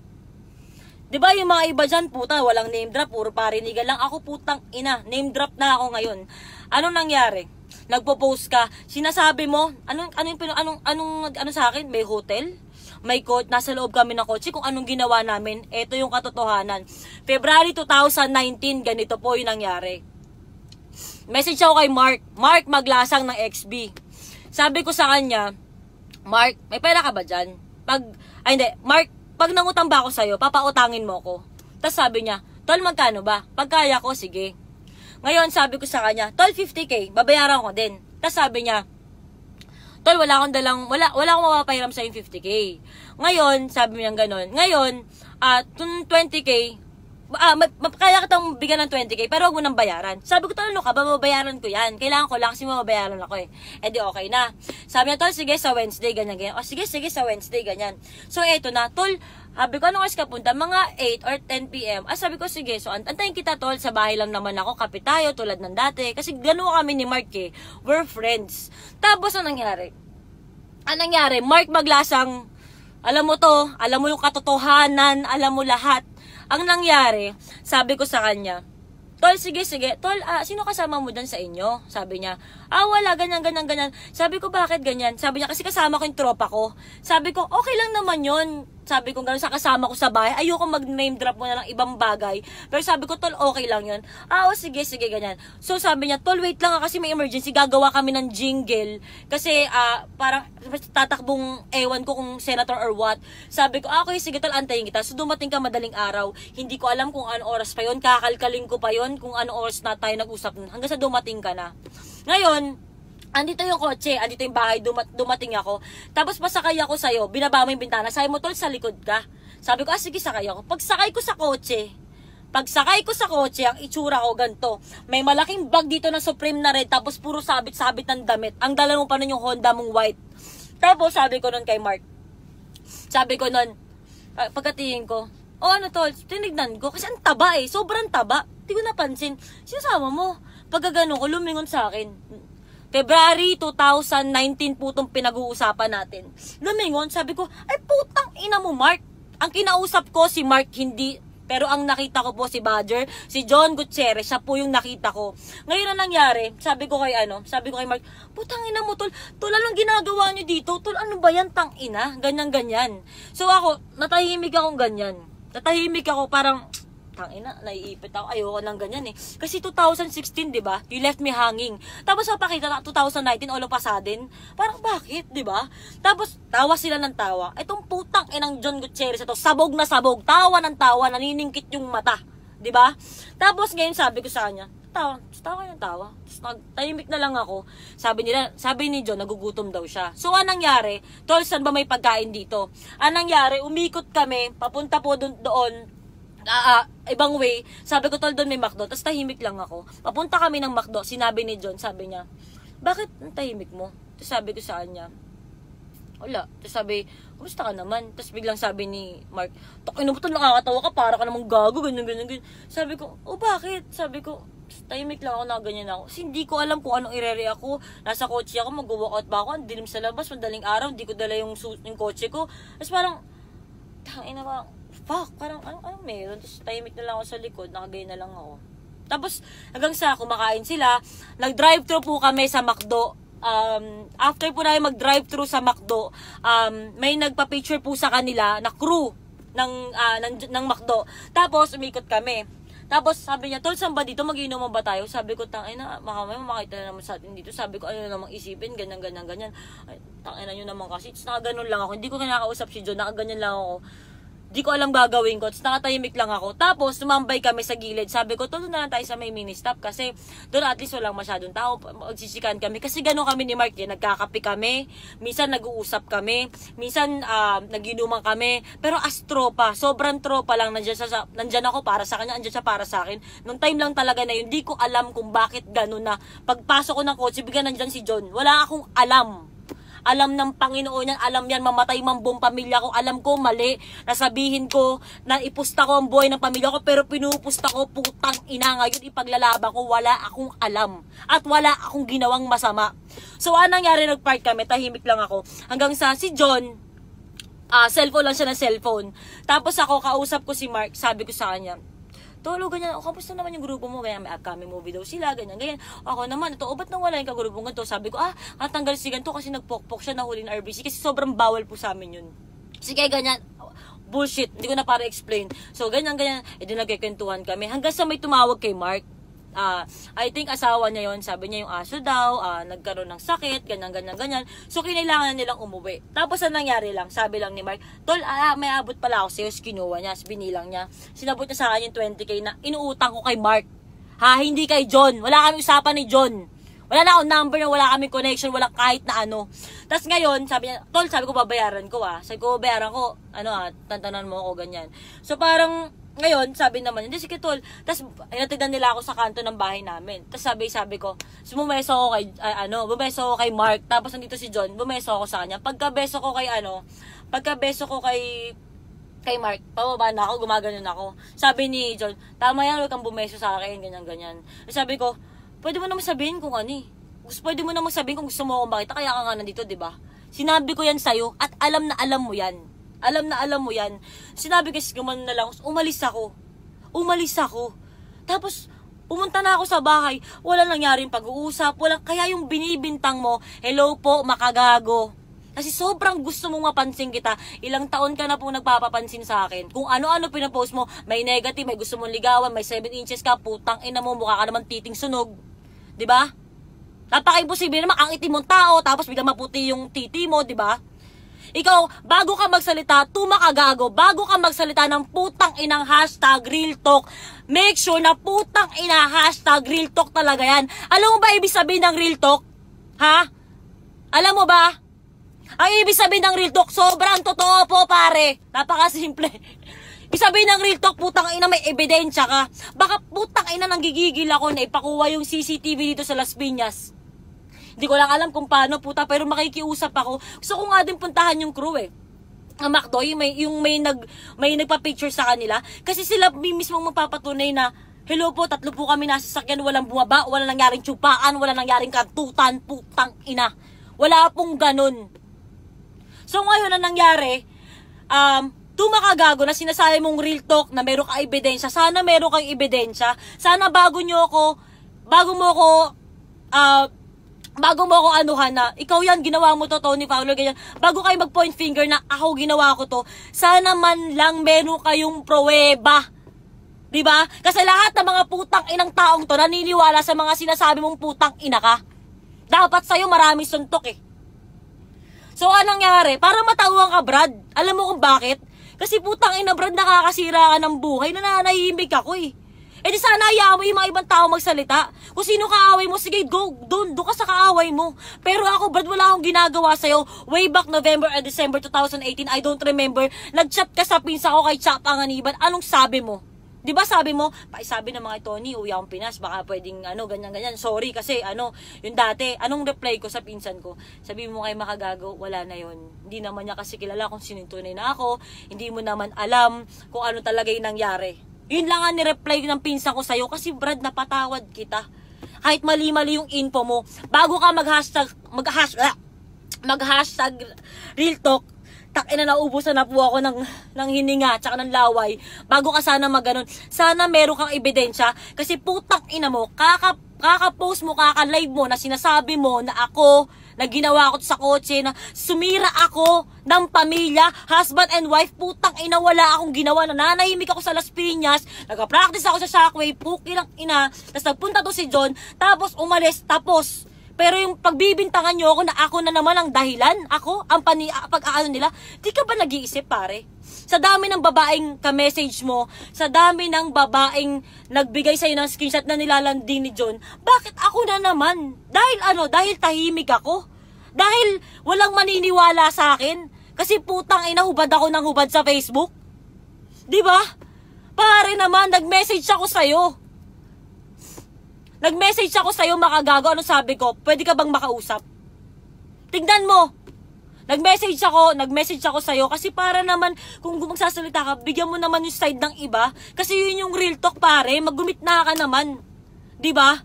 Diba yung mga iba dyan, puta, walang name drop, puro parinigan lang. Ako, putang ina, name drop na ako ngayon. Anong nangyari? Nagpo-post ka, sinasabi mo, ano sa akin? May hotel? May coach, nasa loob kami ng kotse, kung anong ginawa namin, ito yung katotohanan. February 2019, ganito po yung nangyari. Message ako kay Mark Maglasang ng XB. Sabi ko sa kanya, Mark, may pera ka ba dyan? Mark, pag nangutang ba ako sa'yo, papautangin mo ko. Tapos sabi niya, tol, magkano ba? Pagkaya ko, sige. Ngayon, sabi ko sa kanya, tol, 50k, babayaran ko din. Tapos sabi niya, tol, wala akong mapapahiram sa yung 50k. Ngayon, sabi niya gano'n. Ngayon, 20k, kaya kitang bigyan ng 20k, pero huwag mo nang bayaran. Sabi ko, tol, ano ka ba? Mababayaran ko yan. Kailangan ko lang kasi mababayaran ako eh. Eh di okay na. Sabi niya, tol, sige, sa Wednesday, ganyan. O sige, sa Wednesday, ganyan. So, eto na, tol, sabi ko, anong oras ka punta? Mga 8 or 10 p.m. Sabi ko, sige, so antayin kita, tol, sa bahay lang naman ako, kape tayo, tulad ng dati. Kasi gano'n kami ni Mark eh. We're friends. Tapos, anong nangyari? Mark Maglasang, alam mo to, alam mo yung katotohanan, alam mo lahat. Ang nangyari, sabi ko sa kanya, tol, sige, tol, sino kasama mo dyan sa inyo? Sabi niya, wala, ganyan. Sabi ko, bakit ganyan? Sabi niya, kasi kasama ko yung tropa ko. Sabi ko, okay lang naman yun. Sabi ko, gano'n sa kasama ko sa bahay. Ayoko mag-name drop mo na ng ibang bagay. Pero sabi ko, tol, okay lang yun. Sige, ganyan. So sabi niya, tol, wait lang kasi may emergency. Gagawa kami ng jingle. Kasi parang tatakbong ewan ko kung senator or what. Sabi ko, okay, sige, tol, antayin kita. So dumating ka madaling araw. Hindi ko alam kung ano oras pa yun. Kakalkalin ko pa yun kung ano oras na tayo nag-usap. Hanggang sa dumating ka na. Ngayon, andito yung kotse, andito yung bahay, dumating ako. Tapos pasakay ako sa'yo, binaba mo yung bintana, sabi mo, tol, sa likod ka. Sabi ko, sige, sakay ako. Pagsakay ko sa kotse, ang itsura ko ganito. May malaking bag dito na Supreme na red, tapos puro sabit-sabit ng damit. Ang dala mo pa nun yung Honda mong white. Tapos sabi ko nun kay Mark, pagkatingin ko, ano tol, tinignan ko, kasi ang taba eh, sobrang taba. Di ko napansin, sinasama mo. Pagkagano ko, lumingon sa akin. February 2019 po itong pinag-uusapan natin. Lumingon, sabi ko, ay putang ina mo, Mark. Ang kinausap ko si Mark, hindi. Pero ang nakita ko po si Badger, si John Gutierrez, siya po yung nakita ko. Ngayon na nangyari, sabi ko kay Mark, putang ina mo, tol, anong ginagawa niyo dito? Tol, ano ba yan, tang ina? Ganyan. So ako, natahimik akong ganyan. Parang, tangina, naiipit ako. Ayoko ng ganyan eh. Kasi 2016, di ba? You left me hanging. Tapos napakita na 2019, all of a sudden. Parang bakit, di ba? Tapos tawa sila ng tawa. Itong putang inang John Gutierrez ito, sabog na sabog. Tawa ng tawa, naniningkit yung mata. Di ba? Tapos ngayon sabi ko sa kanya, tawa kayo ng tawa. Tapos nagtahimik na lang ako. Sabi ni John, nagugutom daw siya. So anong nangyari? Tol, saan ba may pagkain dito? Anong nangyari? Umikot kami, papunta po doon, ibang way. Sabi ko, tol, doon may McDo. Tapos tahimik lang ako. Papunta kami ng McDo. Sinabi ni John, sabi niya, bakit ang tahimik mo? Tapos sabi ko sa kanya, wala. Tapos sabi, kumusta ka naman? Tapos biglang sabi ni Mark, takin mo ito, nakakatawa ka, para ka namang gago, ganyan. Sabi ko, bakit? Sabi ko, tahimik lang ako, na ganyan ako. Kasi hindi ko alam kung anong irere ako. Nasa kotse ako, mag-walkout ba ako? Ang dilim sa labas, madaling araw, hindi ko dala yung kotse ko. Tapos parang, tangina ba, fuck, parang anong meron? Tapos tahimik na lang ako sa likod, nakagay na lang ako. Tapos hanggang sa kumakain sila, nag-drive-thru po kami sa McDo. After po namin mag-drive-thru sa McDo, may nagpa-picture po sa kanila na crew ng McDo. Tapos umikot kami. Tapos sabi niya, tol, saan ba dito? Mag-iinuman ba tayo? Sabi ko, tangina, makamay makita na naman sa atin dito. Sabi ko, ano namang isipin, ganyan. Ay, tangina nyo naman kasi. Tapos nakaganon lang ako. Hindi ko kinakausap si John, nakaganyan lang ako. Di ko alam gagawin ko. Tapos nakatahimik lang ako. Tapos tumambay kami sa gilid. Sabi ko, tuloy na lang tayo sa may mini stop. Kasi doon at least walang masyadong tao. Magsisikan kami. Kasi gano'n kami ni Mark. Nagkakape kami. Minsan nag-uusap kami. Minsan naginuman kami. Pero as tropa. Sobrang tropa lang. Nandyan ako para sa kanya. Andyan siya para sa akin. Nung time lang talaga na yun. Di ko alam kung bakit gano'n na. Pagpasok ko ng kotse, bigyan nandyan si John. Wala akong alam. Alam ng Panginoon yan, alam yan, mamatay man buong pamilya ko, alam ko mali, nasabihin ko, na ipusta ko ang buhay ng pamilya ko, pero pinupusta ko, putang ina, ngayon ipaglalaban ko, wala akong alam, at wala akong ginawang masama. So, anong nangyari, nag-park kami, tahimik lang ako, hanggang sa si John, cellphone lang siya ng cellphone, tapos ako, kausap ko si Mark, sabi ko sa kanya, tolo, ganyan, kamusta naman yung grupo mo? Kaya may upcoming movie daw sila, ganyan. Ako naman, ito, ba't nawala yung kagrupo ganito? Sabi ko, natanggal si ganito kasi nagpokpok siya, nahuli ng RBC kasi sobrang bawal po sa amin yun. Sige, ganyan, bullshit, hindi ko na para explain. So, ganyan, edi nagkikwentuhan kami. Hanggang sa may tumawag kay Mark, I think asawa niya yon, sabi niya yung aso daw, nagkaroon ng sakit, ganyan. So, kinailangan nilang umuwi. Tapos, ang nangyari lang, sabi lang ni Mark, tol, may abot pala ako sa'yo, kinuha niya, binilang niya. Sinabot niya sa akin yung 20k na inuutang ko kay Mark. Hindi kay John. Wala kami usapan ni John. Wala na akong number na, wala kami connection, wala kahit na ano. Tapos ngayon, sabi niya, tol, sabi ko, babayaran ko Sabi ko, babayaran ko, tantanan mo ako, ganyan. So, parang, ngayon, sabi naman, hindi, sige tol. Tapos, inatidan nila ako sa kanto ng bahay namin. Tapos sabi ko, bumeso ako kay Mark. Tapos, nandito si John, bumeso ako sa kanya. Pagkabeso ko kay Mark, pababa na ako, gumaganon ako. Sabi ni John, tama yan, huwag kang bumeso sa akin, ganyan. Sabi ko, pwede mo naman sabihin kung pwede mo naman sabihin kung gusto mo akong makita, kaya ka nga nandito, diba? Sinabi ko yan sa'yo, at alam na alam mo yan. Sinabi kasi gumanon na lang, umalis ako. Tapos, pumunta na ako sa bahay, wala nangyaring pag-uusap, kaya yung binibintang mo, hello po, makagago. Kasi sobrang gusto mong mapansin kita, ilang taon ka na po nagpapapansin sa akin. Kung ano-ano pinapost mo, may negative, may gusto mong ligawan, may 7 inches ka, putang ina mo, mukha ka naman titing sunog. Diba? Napaka-imposible naman, ang itim mong tao, tapos biglang maputi yung titi mo, diba? Ikaw, bago ka magsalita, tumakagago, bago ka magsalita ng putang inang #real talk, make sure na putang ina #real talk talaga yan. Alam mo ba ibig sabihin ng real talk? Alam mo ba? Ang ibig sabihin ng real talk, sobrang totoo po pare. Napakasimple. Ibig sabihin ng real talk, putang ina may ebidensya ka. Baka putang ina nanggigigil ako na ipakuha yung CCTV dito sa Las Piñas. Hindi ko lang alam kung paano, puta, pero makikiusap ako. Gusto ko nga din puntahan yung crew ang McDo, yung may nagpa-picture sa kanila. Kasi sila mismo magpapatunay na, hello po, 3 po kami nasa sasakyan, walang bumaba, walang nangyaring tsupaan, walang nangyaring kantutan, putang ina. Wala pong ganun. So ngayon, ang nangyari, tumakagago na sinasabi mong real talk na meron ka ebidensya. Sana meron kang ebidensya. Sana bago mo ako anuhan na, ikaw yan, ginawa mo to, Tony Fowler, ganyan. Bago kayo mag-point finger na ako ginawa ko to, sana man lang meron kayong pruweba Diba? Kasi lahat ng mga putang inang taong to naniniwala sa mga sinasabi mong putang ina ka. Dapat sa'yo maraming suntok eh. So, anong nangyari? Para matauhan ka, Brad. Alam mo kung bakit? Kasi putang ina, Brad, nakakasira ka ng buhay. Nananahimik ako eh. Eh di sana hayaan mo yung mga ibang tao magsalita. Kung sino kaaway mo, sige, go, doon ka sa kaaway mo. Pero ako, Brad, wala akong ginagawa sa'yo. Way back November and December 2018, I don't remember, nag-chat ka sa pinsa ko kay Chap Anganiban. Anong sabi mo? Di ba sabi mo, sabi ng mga Tony, uwi akong Pinas, baka pwedeng, ganyan-ganyan. Sorry, kasi, yung dati, anong reply ko sa pinsan ko? Sabi mo kay Makagago, wala na yon. Hindi naman niya kasi kilala kung sino yung tunay na ako. Hindi mo naman alam kung ano talaga yung nangyari. Yun lang ang nireply ng pinsan ko sa'yo kasi Brad, napatawad kita. Kahit mali-mali yung info mo, bago ka mag-hashtag real talk, naubusan na po ako ng hininga tsaka ng laway. Bago ka sana maganon, sana meron kang ebidensya kasi putang ina mo, kaka-post mo, kaka-live mo na sinasabi mo na ako, na ginawa ko sa kotse, na sumira ako ng pamilya, husband and wife, putang ina, wala akong ginawa, nananahimik ako sa Las Piñas, nag-practice ako sa Shockwave, pukilang ina, tapos nagpunta to si John, tapos umalis, tapos, pero yung pagbibintangan nyo ako na ako na naman ang dahilan, ako, ang pag-aano nila, di ka ba nag-iisip pare? Sa dami ng babaeng ka-message mo, sa dami ng babaeng nagbigay sa'yo ng screenshot na nilalandi ni John, bakit ako na naman? Dahil tahimik ako? Dahil walang maniniwala sa akin? Kasi putang ina, hubad ako ng hubad sa Facebook? Diba? Pare naman, nag-message ako sa'yo. Nag-message ako sa'yo, Makagago. Ano sabi ko? Pwede ka bang makausap? Tingnan mo. Nag-message ako sa'yo kasi para naman kung magsasalita ka, bigyan mo naman yung side ng iba. Kasi yun yung real talk, pare. Maggumit na ka naman. Diba?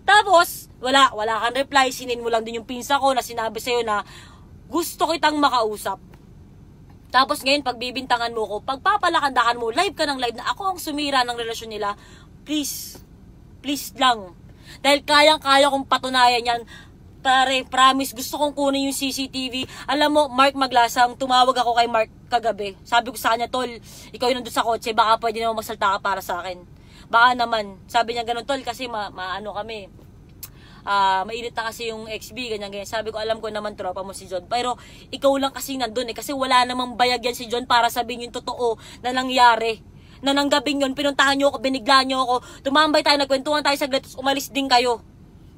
Tapos, wala kang reply. Sinin mo lang din yung pinsa ko na sinabi sa'yo na gusto kitang makausap. Tapos ngayon, pagbibintangan mo ko, pagpapalakandakan mo, live ka ng live na ako ang sumira ng relasyon nila, please lang. Dahil kayang-kaya kong patunayan yan. Pare, promise, gusto kong kunin yung CCTV. Alam mo, Mark Maglasang, tumawag ako kay Mark kagabi. Sabi ko sa kanya, tol, ikaw yung nandun sa kotse, baka pwede naman magsalta ka para sa akin. Baka naman. Sabi niya ganun, tol, kasi maano kami. Mainit na kasi yung XB, ganyan. Sabi ko, alam ko naman tropa mo si John. Pero, ikaw lang kasi nandun eh. Kasi wala namang bayag yan si John para sabihin yung totoo na nangyari. Na nang gabing yun, pinuntahan nyo ako, binigla nyo ako, tumambay tayo, nagkwentuhan tayo saglit, umalis din kayo.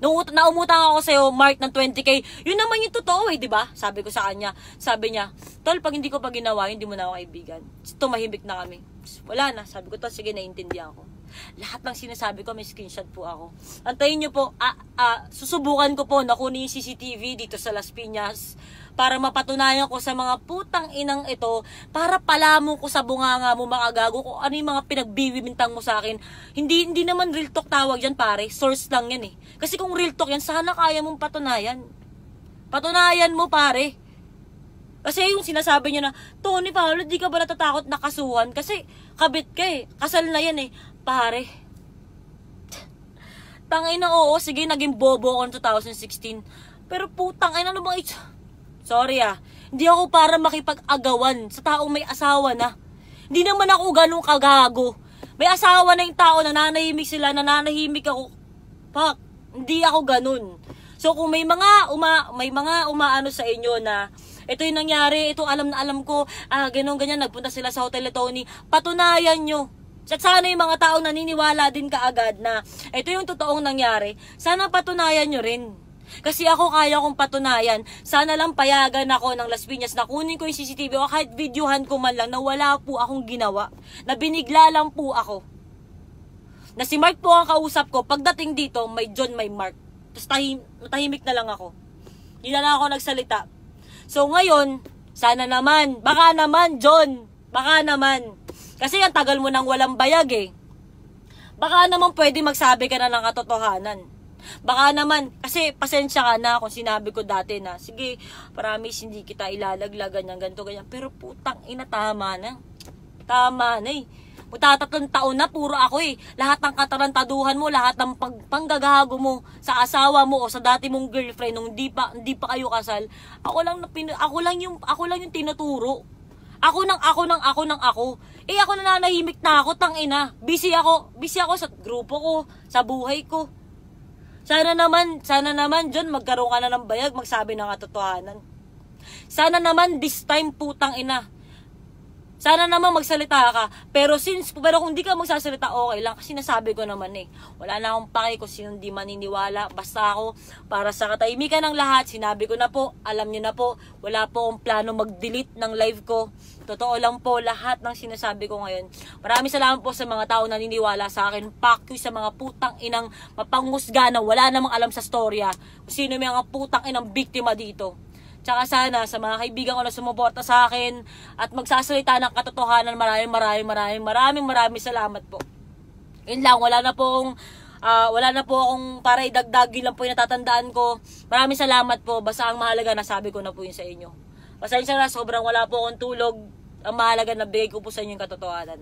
Naumutang ako sa'yo, Mark, ng 20k. Yun naman yung totoo eh, di ba? Sabi ko sa kanya. Sabi niya, tol, pag hindi ko pa ginawa, hindi mo na ako kaibigan. Tumahimik na kami. Wala na. Sabi ko, tol, sige, naiintindihan ko. Lahat ng sinasabi ko, may screenshot po ako. Antayin nyo po, susubukan ko po na kunin yung CCTV dito sa Las Piñas para mapatunayan ko sa mga putang inang ito, para palamon ko sa bunganga mo, Makagago, kung ano yung mga pinagbiwimintang mo sa akin. Hindi naman real talk tawag yan, pare. Source lang yan eh. Kasi kung real talk yan, sana kaya mong patunayan. Patunayan mo, pare. Kasi yung sinasabi niya na, Tony Paolo, di ka ba natatakot na kasuhan? Kasi kabit ka eh. Kasal na yan eh. Pare. Tangina, oo, sige, naging bobo ako noong 2016. Pero putang ina, ano bang sorry hindi ako para makipag-agawan sa taong may asawa na. Hindi naman ako ganun kagago. May asawa na yung tao, nananahimik sila, nananahimik ako. Fuck, hindi ako ganun. So kung may mga umaano sa inyo na ito yung nangyari, ito alam na alam ko, ganyan, nagpunta sila sa Hotel Tony, patunayan nyo. At sana yung mga taong naniniwala din kaagad na ito yung totoong nangyari, sana patunayan nyo rin. Kasi ako kaya kong patunayan, sana lang payagan ako ng Las Piñas na kunin ko yung CCTV o kahit videohan ko man lang na wala po akong ginawa, na binigla lang po ako. Na si Mark po ang kausap ko, pagdating dito, may John, may Mark. Tapos tahimik na lang ako. Hindi na lang ako nagsalita. So ngayon, sana naman, baka naman John, baka naman. Kasi ang tagal mo nang walang bayag eh. Baka naman pwede magsabi ka na ng katotohanan. Baka naman, kasi pasensya ka na kung sinabi ko dati na, sige, promise, hindi kita ilalaglag, ganyan, ganito, ganyan. Pero putang ina, tama na. Tama na eh. Magtatatlong taon na, puro ako eh. Lahat ng katarantaduhan mo, lahat ng panggagago mo sa asawa mo o sa dati mong girlfriend nung hindi pa kayo kasal, ako lang yung tinuturo. Ako. Eh ako nananahimik na ako, tangina. Busy ako sa grupo ko, sa buhay ko. Sana naman, John, magkaroon ka na ng bayag, magsabi ng katotohanan. Sana naman, this time, putang ina. Sana naman magsalita ka. Pero kung di ka magsasalita, okay lang. Kasi nasabi ko naman wala na akong pake kung sino di maniniwala. Basta ako, para sa katahimikan ng lahat, sinabi ko na po, alam niyo na po, wala po akong plano mag-delete ng live ko. Totoo lang po, lahat ng sinasabi ko ngayon. Maraming salamat po sa mga tao na naniniwala sa akin. Fuck you sa mga putang inang mapanghusga na wala namang alam sa storya. Kung sino may mga putang inang biktima dito. Tsaka sana sa mga kaibigan ko na sumuporta sa akin at magsasalita ng katotohanan, maraming salamat po. Yun lang, wala na po akong para idagdag, yun lang po yung natatandaan ko. Maraming salamat po, basta ang mahalaga nasabi ko na po yun sa inyo. Pasensya na, sobrang wala po akong tulog. Ang mahalaga na bigay ko po sa inyo yung katotohanan.